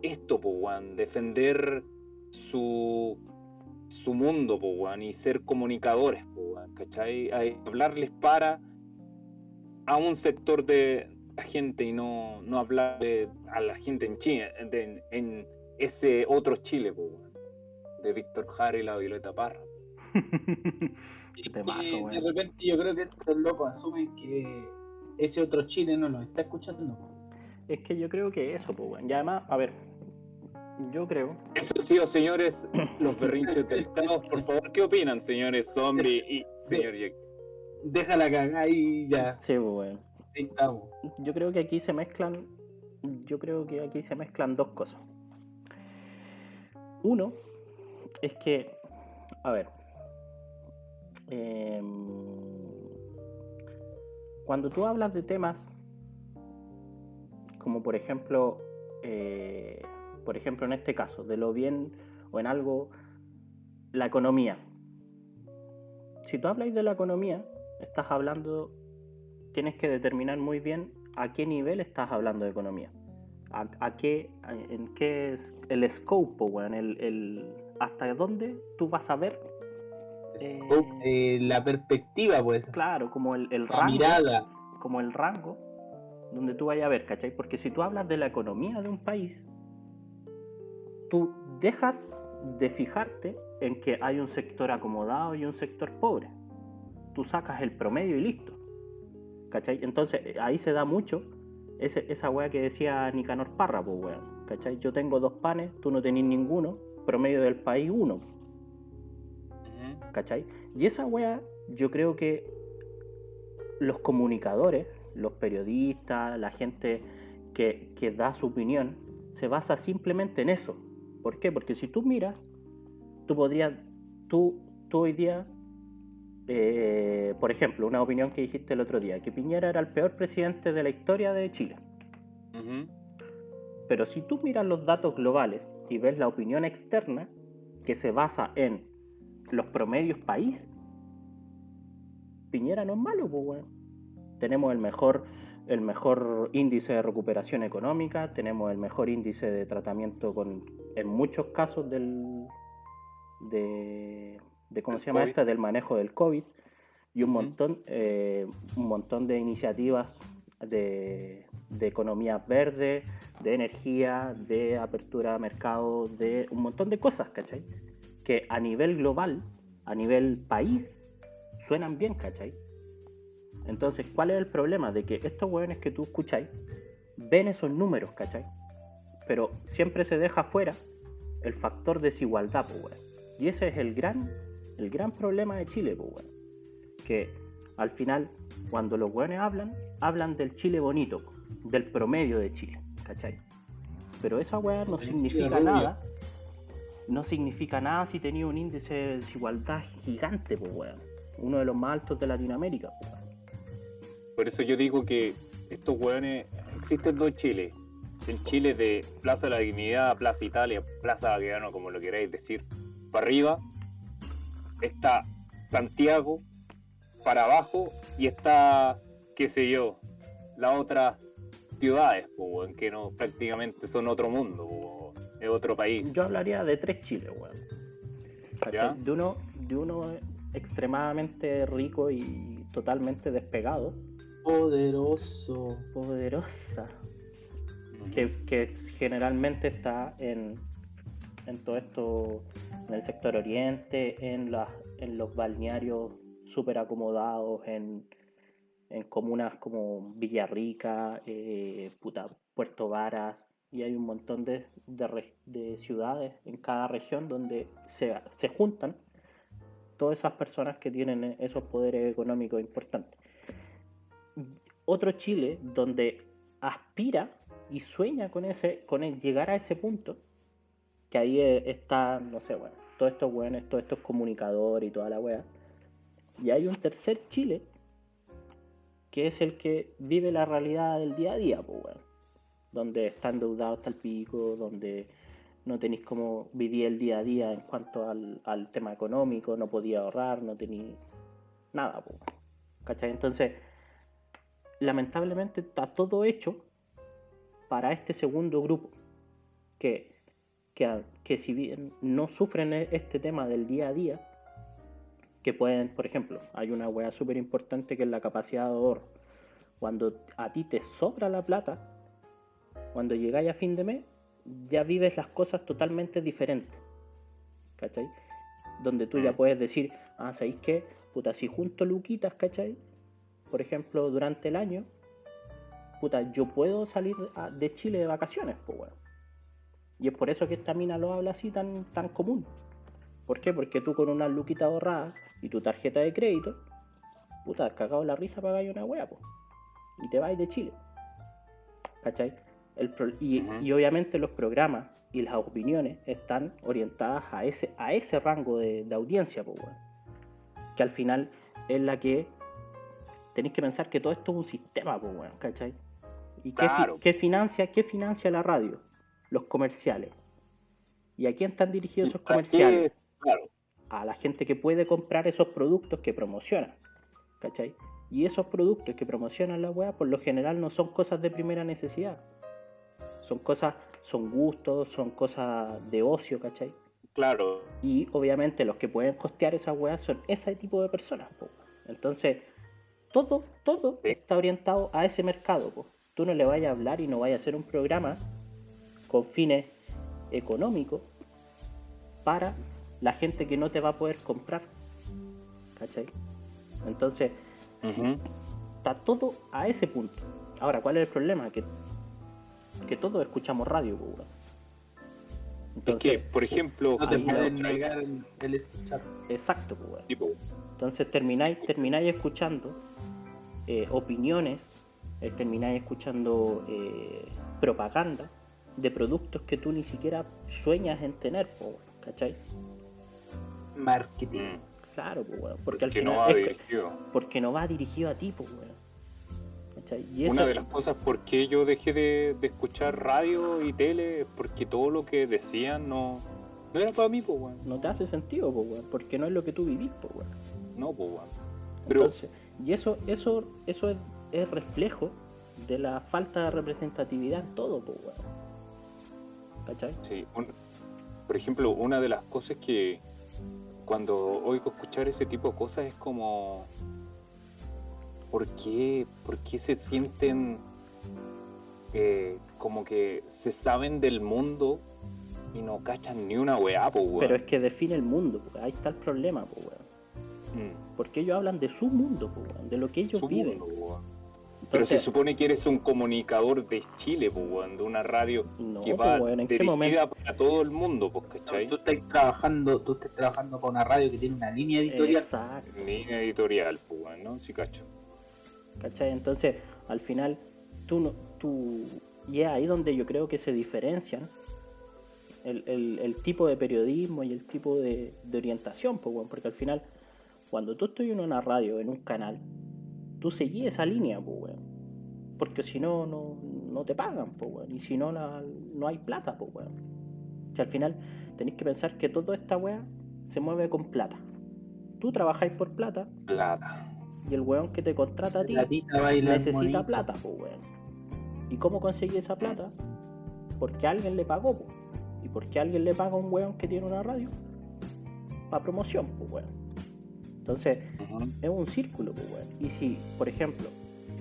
esto, pues, weón, defender su mundo, pues, weón, y ser comunicadores, pues, weón, ¿cachai? Hablarles a un sector de la gente y no hablarle a la gente en Chile, en ese otro Chile, pues, weón, de Víctor Jara y la Violeta Parra. Qué temazo, De weón. repente yo creo que estos locos asumen que ese otro Chile no lo está escuchando. Es que yo creo que eso, pues, weón. Y además, a ver, yo creo. Eso sí, señores, los berrinches del caos, por favor, ¿qué opinan, señores Zombie y señor Jack? Déjala cagar y ya. Sí, pues, weón. Ahí estamos. Yo creo que aquí se mezclan. Yo creo que aquí se mezclan dos cosas. Uno es que, a ver, cuando tú hablas de temas como por ejemplo en este caso, de lo bien o en algo, la economía. Si tú hablas de la economía, estás hablando, tienes que determinar muy bien a qué nivel estás hablando de economía. En qué es el scope, bueno, hasta dónde tú vas a ver. La perspectiva, pues. Claro, como el la rango. Mirada. Como el rango donde tú vayas a ver, ¿cachai? Porque si tú hablas de la economía de un país, tú dejas de fijarte en que hay un sector acomodado y un sector pobre. Tú sacas el promedio y listo, ¿cachai? Entonces ahí se da mucho esa weá que decía Nicanor Parra, pues, weón, ¿cachai? Yo tengo 2 panes, tú no tenés ninguno, promedio del país 1, ¿cachai? Y esa weá, yo creo que los comunicadores, los periodistas, la gente que da su opinión, se basa simplemente en eso. ¿Por qué? Porque si tú miras, tú hoy día, por ejemplo, una opinión que dijiste el otro día, que Piñera era el peor presidente de la historia de Chile. Uh-huh. Pero si tú miras los datos globales y ves la opinión externa, que se basa en los promedios país, Piñera no es malo, pues, bueno. Tenemos el mejor índice de recuperación económica, tenemos el mejor índice de tratamiento en muchos casos del manejo del COVID, y un montón de iniciativas de economía verde, de energía, de apertura a mercado, de un montón de cosas, ¿cachai? Que a nivel global, a nivel país, suenan bien, ¿cachai? Entonces, ¿cuál es el problema? De que estos hueones que tú escucháis ven esos números, ¿cachai? Pero siempre se deja fuera el factor desigualdad, pues, weón. Y ese es el gran problema de Chile, pues, weón. Que al final, cuando los hueones hablan del Chile bonito, del promedio de Chile, ¿cachai? Pero esa hueá no significa nada. No significa nada si tenía un índice de desigualdad gigante, pues, weón. Uno de los más altos de Latinoamérica, pues, weón. Por eso yo digo que estos hueones, existen 2 Chiles. El Chile de Plaza de la Dignidad, Plaza Italia, Plaza Baquedano, como lo queráis decir. Para arriba está Santiago, para abajo, y está, qué sé yo, las otras ciudades, pues, que no prácticamente son otro mundo, pues, es otro país. Yo hablaría de 3 Chiles, weón. De uno extremadamente rico y totalmente despegado. Poderosa. Que generalmente está en todo esto, en el sector oriente, en los balnearios súper acomodados, en en comunas como Villarrica, Puerto Varas, y hay un montón de ciudades en cada región donde se juntan todas esas personas que tienen esos poderes económicos importantes. Otro Chile donde aspira y sueña con llegar a ese punto, que ahí está, no sé, bueno, todos estos weones, todos estos comunicadores y toda la wea. Y hay un tercer Chile, que es el que vive la realidad del día a día, pues weón. Donde está endeudado hasta el pico, donde no tenéis cómo vivir el día a día en cuanto al tema económico, no podía ahorrar, no tenéis nada, pues. ¿Cachai? Entonces, lamentablemente está todo hecho para este segundo grupo, que si bien no sufren este tema del día a día, que pueden, por ejemplo, hay una hueá súper importante que es la capacidad de ahorro. Cuando a ti te sobra la plata, cuando llegáis a fin de mes, ya vives las cosas totalmente diferentes, ¿cachai? Donde tú ya puedes decir, ¿sabéis qué? Puta, si junto luquitas, ¿cachai? Por ejemplo, durante el año, puta, yo puedo salir de Chile de vacaciones, pues bueno. Y es por eso que esta mina lo habla así tan común. ¿Por qué? Porque tú con una luquita ahorrada y tu tarjeta de crédito, puta, has cagado la risa para pagar una wea, pues. Y te vas de Chile. ¿Cachai? Y obviamente los programas y las opiniones están orientadas a ese rango de audiencia, pues bueno. Que al final es la que tenéis que pensar que todo esto es un sistema, pues bueno, ¿cachai? ¿Y claro. ¿Qué financia la radio? Los comerciales. ¿Y a quién están dirigidos esos comerciales? Claro. A la gente que puede comprar esos productos que promocionan, ¿cachai? Y esos productos que promocionan la wea, por lo general no son cosas de primera necesidad. Son gustos, son cosas de ocio, ¿cachai? Claro. Y obviamente los que pueden costear esas weas son ese tipo de personas, po. Entonces, todo está orientado a ese mercado, po. Tú no le vayas a hablar y no vayas a hacer un programa con fines económicos para la gente que no te va a poder comprar, ¿cachai? Entonces, está todo a ese punto. Ahora, ¿cuál es el problema? Que todos escuchamos radio, po. Entonces, es que, por ejemplo, no te pueden negar el escuchar. Exacto, pues. Tipo. Entonces termináis escuchando opiniones, termináis escuchando propaganda de productos que tú ni siquiera sueñas en tener, pues, ¿cachai? Marketing. Claro, pues, bueno, porque al final no va dirigido. Porque no va dirigido a ti, pues, bueno. Y una de las cosas por qué yo dejé de escuchar radio y tele es porque todo lo que decían no era para mí, pues, weón. No te hace sentido, pues, weón, porque no es lo que tú vivís, pues, weón. No, pues, weón. Entonces, y eso es reflejo de la falta de representatividad en todo, pues, weón. ¿Cachai? Sí, por ejemplo, una de las cosas que cuando oigo escuchar ese tipo de cosas es como... ¿Por qué se sienten como que se saben del mundo y no cachan ni una weá, po, weón? Pero es que define el mundo, po. Ahí está el problema, po, weón. Porque ellos hablan de su mundo, po, weón, de lo que ellos viven. Mundo, entonces, pero se supone que eres un comunicador de Chile, po, weón, de una radio que va dirigida para todo el mundo, pues, ¿cachai? Tú estás trabajando con una radio que tiene una línea editorial. Exacto. Línea editorial, pues, weón, ¿no? Sí, cacho. ¿Cachai? Entonces, al final, y es ahí donde yo creo que se diferencian el tipo de periodismo y el tipo de orientación, pues, bueno, porque al final, cuando tú estás en una radio, en un canal, tú seguís esa línea, pues, bueno, porque si no te pagan, pues, bueno, y si no, no hay plata, pues, bueno. O sea, al final, tenéis que pensar que toda esta weá se mueve con plata. Tú trabajáis por plata. Y el weón que te contrata a ti necesita plata, pues, weón. ¿Y cómo conseguí esa plata? Porque alguien le pagó, pues. ¿Y porque alguien le paga a un weón que tiene una radio? Para promoción, pues, weón. Entonces, es un círculo, pues, weón. Y si, por ejemplo,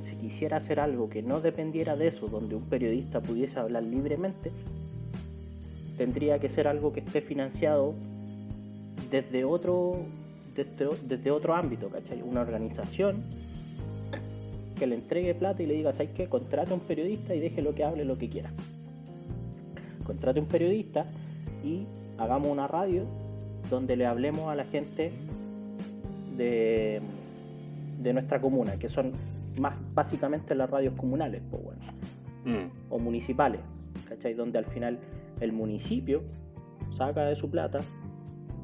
si quisiera hacer algo que no dependiera de eso, donde un periodista pudiese hablar libremente, tendría que ser algo que esté financiado desde otro ámbito, ¿cachai? Una organización que le entregue plata y le diga, ¿sabes qué? Contrate a un periodista y déjelo que hable lo que quiera. Contrate a un periodista y hagamos una radio donde le hablemos a la gente de nuestra comuna, que son más básicamente las radios comunales, pues bueno, o municipales, ¿cachai? Donde al final el municipio saca de su plata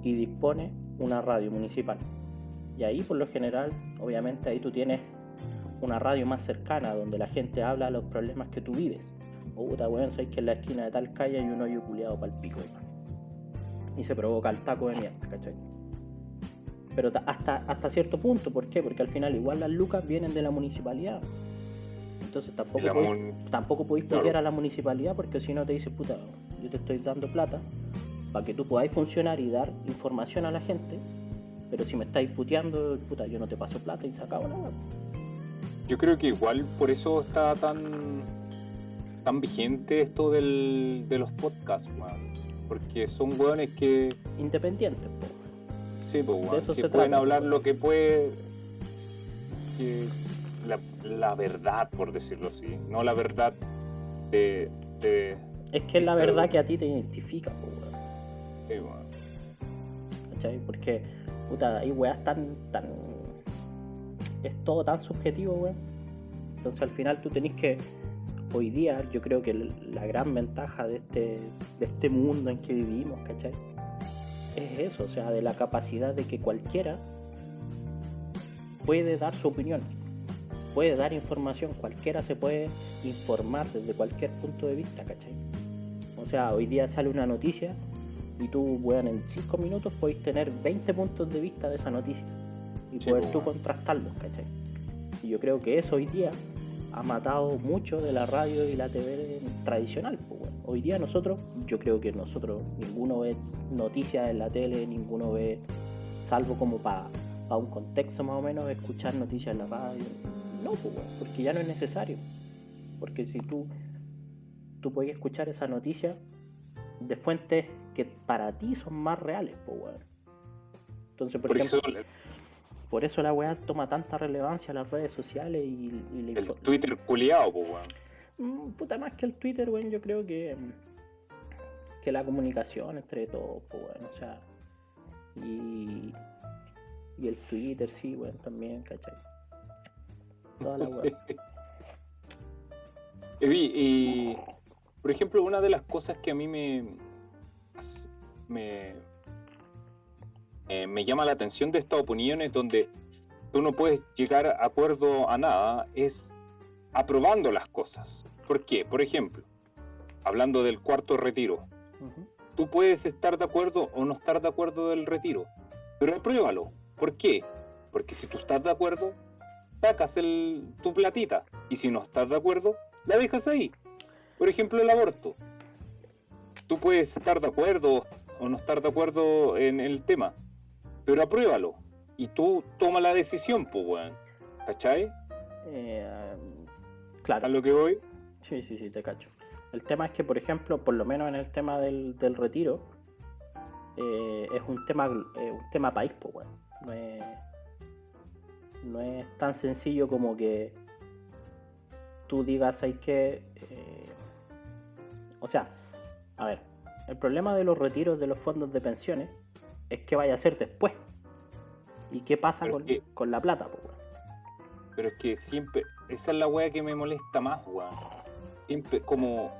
y dispone una radio municipal. Y ahí por lo general, obviamente ahí tú tienes una radio más cercana donde la gente habla de los problemas que tú vives. Puta weón, sabes que en la esquina de tal calle hay un hoyo culiado pa'l pico, y se provoca el taco de mierda, ¿cachai? Pero hasta cierto punto, ¿por qué? Porque al final igual las lucas vienen de la municipalidad. Entonces tampoco podéis putear a la municipalidad, porque si no te dice, puta, yo te estoy dando plata para que tú podáis funcionar y dar información a la gente, pero si me estáis puteando, puta, yo no te paso plata y se acaba nada. Yo creo que igual por eso está tan vigente esto de los podcasts, man. Porque son hueones que... Independientes, po. Sí, pues, weón, que pueden hablar lo que puede... Que la verdad, por decirlo así. No la verdad de es que es la verdad que a ti te identifica, po, weón. Sí, weón. ¿Cachai? Porque, puta, hay weas tan... Es todo tan subjetivo, weón. Entonces al final tú tenés que... Hoy día yo creo que la gran ventaja de este mundo en que vivimos, ¿cachai? Es eso, o sea, de la capacidad de que cualquiera puede dar su opinión, puede dar información, cualquiera se puede informar desde cualquier punto de vista, ¿cachai? O sea, hoy día sale una noticia y tú, weón, en 5 minutos podés tener 20 puntos de vista de esa noticia y poder tú contrastarlos, ¿cachai? Y yo creo que eso hoy día ha matado mucho de la radio y la TV tradicional, pues, bueno. Hoy día yo creo que ninguno ve noticias en la tele, ninguno ve, salvo como para un contexto más o menos, escuchar noticias en la radio. No, pues, bueno, porque ya no es necesario. Porque si tú puedes escuchar esa noticia de fuentes que para ti son más reales, pues, bueno. Entonces, por ejemplo... Por eso la weá toma tanta relevancia a las redes sociales y el Twitter culiao, pues weón. Puta, más que el Twitter, weón, yo creo que la comunicación entre todos, pues weón, o sea, y el Twitter, sí, weón, también, ¿cachai? Toda la weá. Y por ejemplo, una de las cosas que a mí me llama la atención de estas opiniones donde tú no puedes llegar a acuerdo a nada es aprobando las cosas. ¿Por qué? Por ejemplo, hablando del cuarto retiro, tú puedes estar de acuerdo o no estar de acuerdo del retiro, pero apruébalo. ¿Por qué? Porque si tú estás de acuerdo, sacas tu platita, y si no estás de acuerdo, la dejas ahí. Por ejemplo, el aborto. Tú puedes estar de acuerdo o no estar de acuerdo en el tema, pero apruébalo y tú toma la decisión, pues, weón. ¿Cachai? Claro. ¿A lo que voy? Sí, te cacho. El tema es que, por ejemplo, por lo menos en el tema del retiro, es un tema país, pues, weón. No es tan sencillo como que tú digas, hay que... o sea, a ver, el problema de los retiros de los fondos de pensiones es que vaya a ser después. ¿Y qué pasa con la plata, pues, weón? Pero es que siempre, esa es la weá que me molesta más, weón. Siempre como,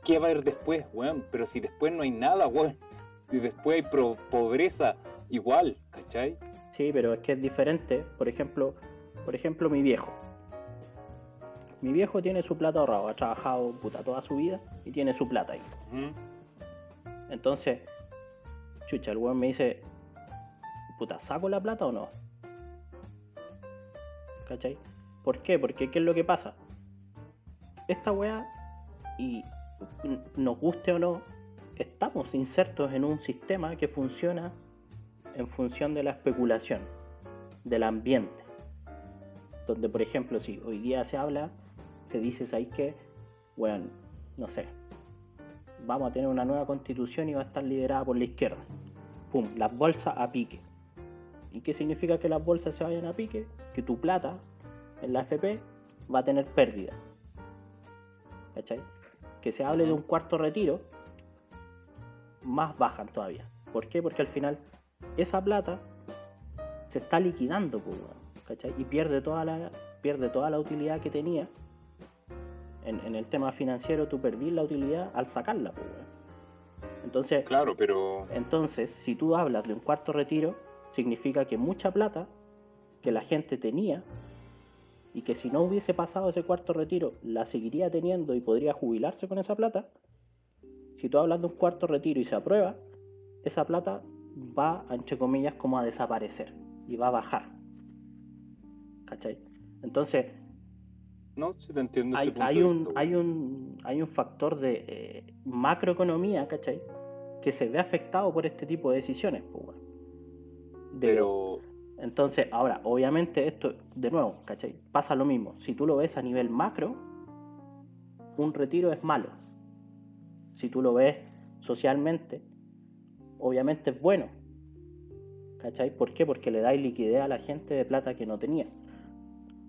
¿qué va a haber después, weón? Pero si después no hay nada, weón. Si después hay pobreza, igual, ¿cachai? Sí, pero es que es diferente. Por ejemplo, mi viejo. Mi viejo tiene su plata ahorrado, ha trabajado puta toda su vida y tiene su plata ahí. Entonces, chucha, el weón me dice, puta, ¿saco la plata o no? ¿Cachai? ¿Por qué? Porque ¿qué es lo que pasa? Esta weá, y nos guste o no, estamos insertos en un sistema que funciona en función de la especulación, del ambiente. Donde, por ejemplo, si hoy día se dice ahí que, bueno, no sé, vamos a tener una nueva constitución y va a estar liderada por la izquierda. Pum, las bolsas a pique. ¿Y qué significa que las bolsas se vayan a pique? Que tu plata en la AFP va a tener pérdida. ¿Cachai? Que se hable de un cuarto retiro, más bajan todavía. ¿Por qué? Porque al final esa plata se está liquidando, pues, ¿cachai? Y pierde toda la utilidad que tenía. En el tema financiero tú perdís la utilidad al sacarla, pues. Entonces, Claro, pero entonces, si tú hablas de un cuarto retiro, significa que mucha plata que la gente tenía y que si no hubiese pasado ese cuarto retiro la seguiría teniendo y podría jubilarse con esa plata. Si tú hablas de un cuarto retiro y se aprueba, esa plata va, entre comillas, como a desaparecer y va a bajar. ¿Cachai? Entonces, no, si te entiendo ese hay, punto hay, de un, vista, hay, weón. hay un factor de macroeconomía, ¿cachai? Que se ve afectado por este tipo de decisiones, pues, bueno. Pero Entonces, ahora, obviamente esto, de nuevo, ¿cachai? Pasa lo mismo. Si tú lo ves a nivel macro, un retiro es malo. Si tú lo ves socialmente, obviamente es bueno. ¿Cachai? ¿Por qué? Porque le dais liquidez a la gente de plata que no tenía.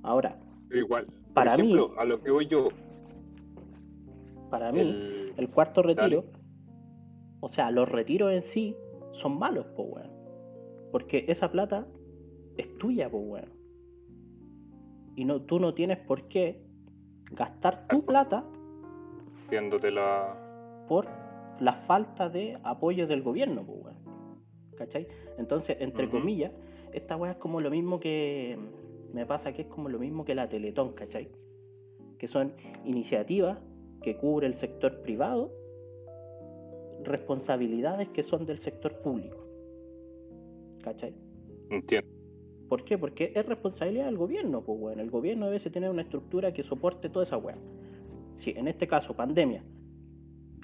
Ahora, igual, por para ejemplo, mí, a lo que voy yo, el el... cuarto retiro, Dale. o sea, los retiros en sí son malos, pues, weón. Porque esa plata es tuya, pues, weón. Y no, tú no tienes por qué gastar tu plata Haciéndotela... por la falta de apoyo del gobierno, pues, weón. ¿Cachai? Entonces, entre comillas, esta weá es como lo mismo que... Me pasa que es como lo mismo que la Teletón, ¿cachai? Que son iniciativas que cubre el sector privado, responsabilidades que son del sector público. ¿Cachai? Entiendo. ¿Por qué? Porque es responsabilidad del gobierno, pues bueno. El gobierno debe tener una estructura que soporte toda esa weá. Si en este caso, pandemia,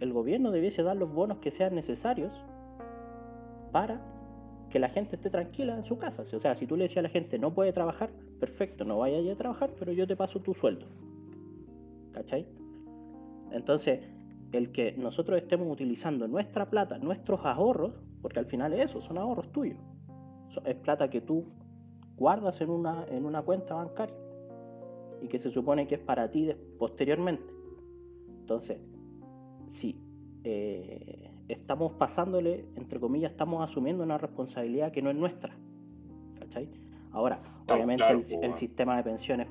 el gobierno debiese dar los bonos que sean necesarios para que la gente esté tranquila en su casa. O sea, si tú le decías a la gente no puede trabajar, perfecto, no vaya a trabajar, pero yo te paso tu sueldo. ¿Cachai? Entonces, el que nosotros estemos utilizando nuestra plata, nuestros ahorros, porque al final es eso, son ahorros tuyos. Es plata que tú guardas en una cuenta bancaria y que se supone que es para ti posteriormente. Entonces, si estamos pasándole, entre comillas, estamos asumiendo una responsabilidad que no es nuestra. ¿Cachai? Ahora, obviamente claro, el sistema de pensiones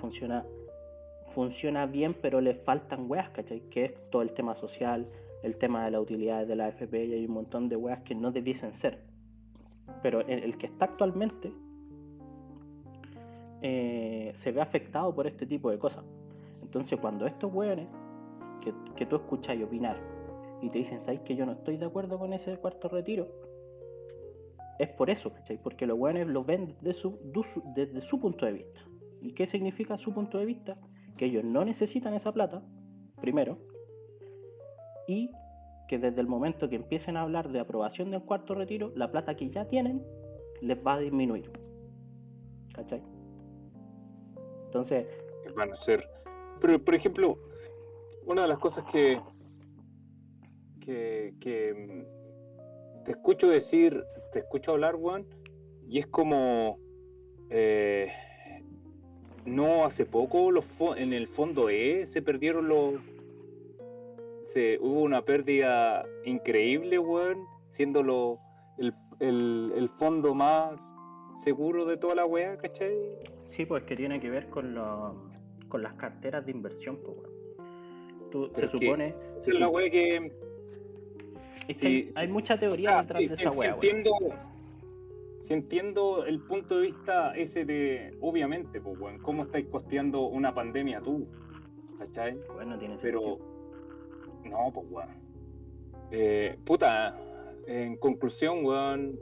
funciona bien, pero le faltan weas, ¿cachai? Que es todo el tema social, el tema de las utilidades de la AFP, y hay un montón de weas que no debiesen ser. Pero el que está actualmente se ve afectado por este tipo de cosas. Entonces, cuando estos weones que tú escuchas y opinar y te dicen, ¿sabes que yo no estoy de acuerdo con ese cuarto retiro? Es por eso, ¿cachai? Porque los weones lo ven desde su punto de vista. ¿Y qué significa su punto de vista? Que ellos no necesitan esa plata, primero, y que desde el momento que empiecen a hablar de aprobación del cuarto retiro, la plata que ya tienen les va a disminuir. ¿Cachai? Entonces, van a ser... Pero, por ejemplo, una de las cosas que te escucho decir, te escucho hablar, Juan, y es como... no, hace poco en el fondo se perdieron hubo una pérdida increíble, weón, siendo el fondo más seguro de toda la weá, ¿cachai? sí, pues que tiene que ver con las carteras de inversión, pues, weón. Se supone... Esa es la weá que... Es que hay mucha teoría detrás de esa weá, Si entiendo el punto de vista ese de, obviamente, pues, weón, ¿cómo estáis costeando una pandemia tú? ¿Cachai? Bueno, tiene Pero, sentido. no, pues, weón. Puta, en conclusión, weón,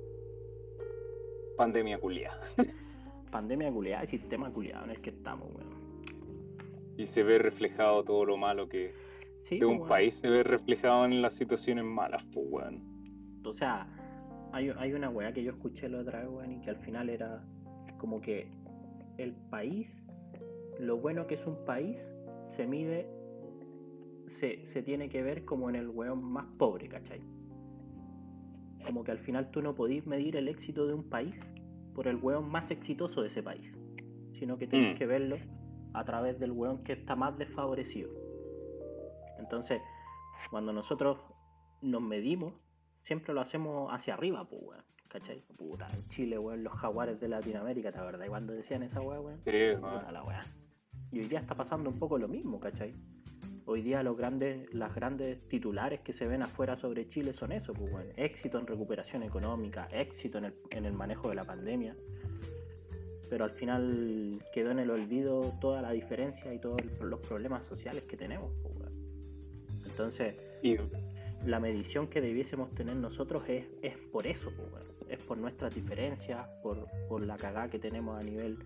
pandemia culiada. Pandemia culiada y sistema culiado en el que estamos, weón. Y se ve reflejado todo lo malo que Sí, de pues, un weón. país se ve reflejado en las situaciones malas, pues, weón. O sea, hay una weá que yo escuché la otra vez, weón, y que al final era como que el país, lo bueno que es un país, se mide, se tiene que ver como en el weón más pobre, ¿cachai? Como que al final tú no podís medir el éxito de un país por el weón más exitoso de ese país, sino que tenés que verlo a través del weón que está más desfavorecido. Entonces, cuando nosotros nos medimos, siempre lo hacemos hacia arriba, pues, weón. ¿Cachai? Puta, en Chile, weón, los jaguares de Latinoamérica, ¿te verdad? Cuando decían esa weón. Sí, Puta la weá. Y hoy día está pasando un poco lo mismo, ¿cachai? Hoy día las grandes titulares que se ven afuera sobre Chile son eso, pues, weón. Éxito en recuperación económica, éxito en el manejo de la pandemia. Pero al final quedó en el olvido toda la diferencia y todos los problemas sociales que tenemos, pues, weón. Entonces, y la medición que debiésemos tener nosotros es por eso, pues, weón. Es por nuestras diferencias, por la cagada que tenemos a nivel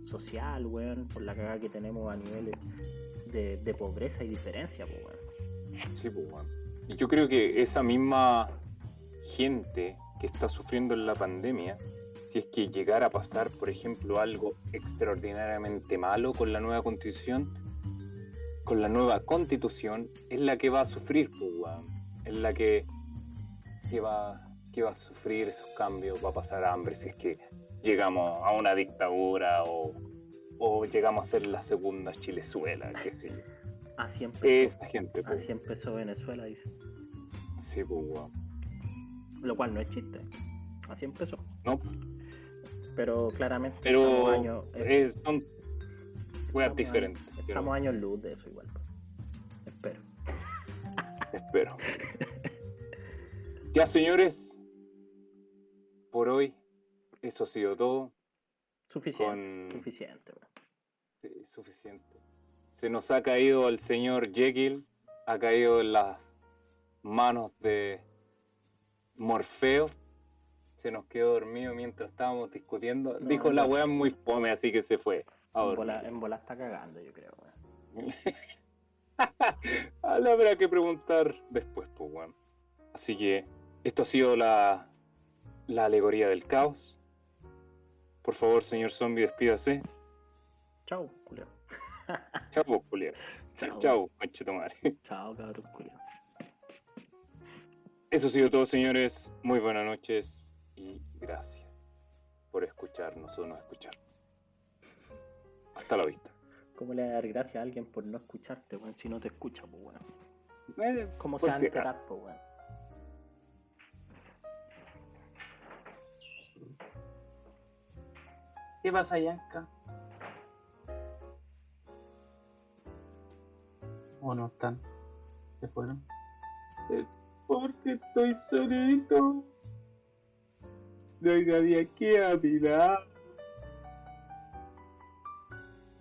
social, weón, por la cagada que tenemos a nivel de pobreza y diferencia, pues, weón. sí, pues, bueno. Y yo creo que esa misma gente que está sufriendo en la pandemia, si es que llegara a pasar, por ejemplo, algo extraordinariamente malo con la nueva constitución, es la que va a sufrir, pues, weón. Es la que va a sufrir esos cambios, va a pasar hambre si es que llegamos a una dictadura o llegamos a ser la segunda Chilezuela, qué sé yo. Así empezó. Esa gente, pues. Así empezó Venezuela, dice. Sí, pues, weón. Lo cual no es chiste. Así empezó. No, Pero claramente pero son weas estamos diferentes. Estamos años luz de eso igual. Espero. Espero. Ya, señores, por hoy eso ha sido todo. Suficiente, bro. Sí, suficiente. Se nos ha caído el señor Jekyll, ha caído en las manos de Morfeo, se nos quedó dormido mientras estábamos discutiendo. No, Dijo la no. wea muy fome, así que se fue a dormir. En bola está cagando, yo creo, weón. Le habrá que preguntar después, pues, weón. Así que esto ha sido la alegoría del caos. Por favor, señor zombie, despídase. Chau, culero. Chau, Julián. Chau, conchetumare. Chao, cabrón, culero. Eso ha sido todo, señores. Muy buenas noches y gracias por escucharnos o no escuchar. Hasta la vista. ¿Cómo le dar gracias a alguien por no escucharte, weón? Si no te escucha, pues, weón. ¿Cómo se por va a si enterar, pues, weón? ¿Qué pasa, Yanka? ¿O no están? ¿Se fueron? Porque estoy solito. No hay nadie aquí a mi lado.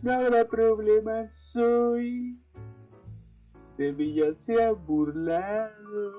No habrá problema, soy. De mí ya se ha burlado.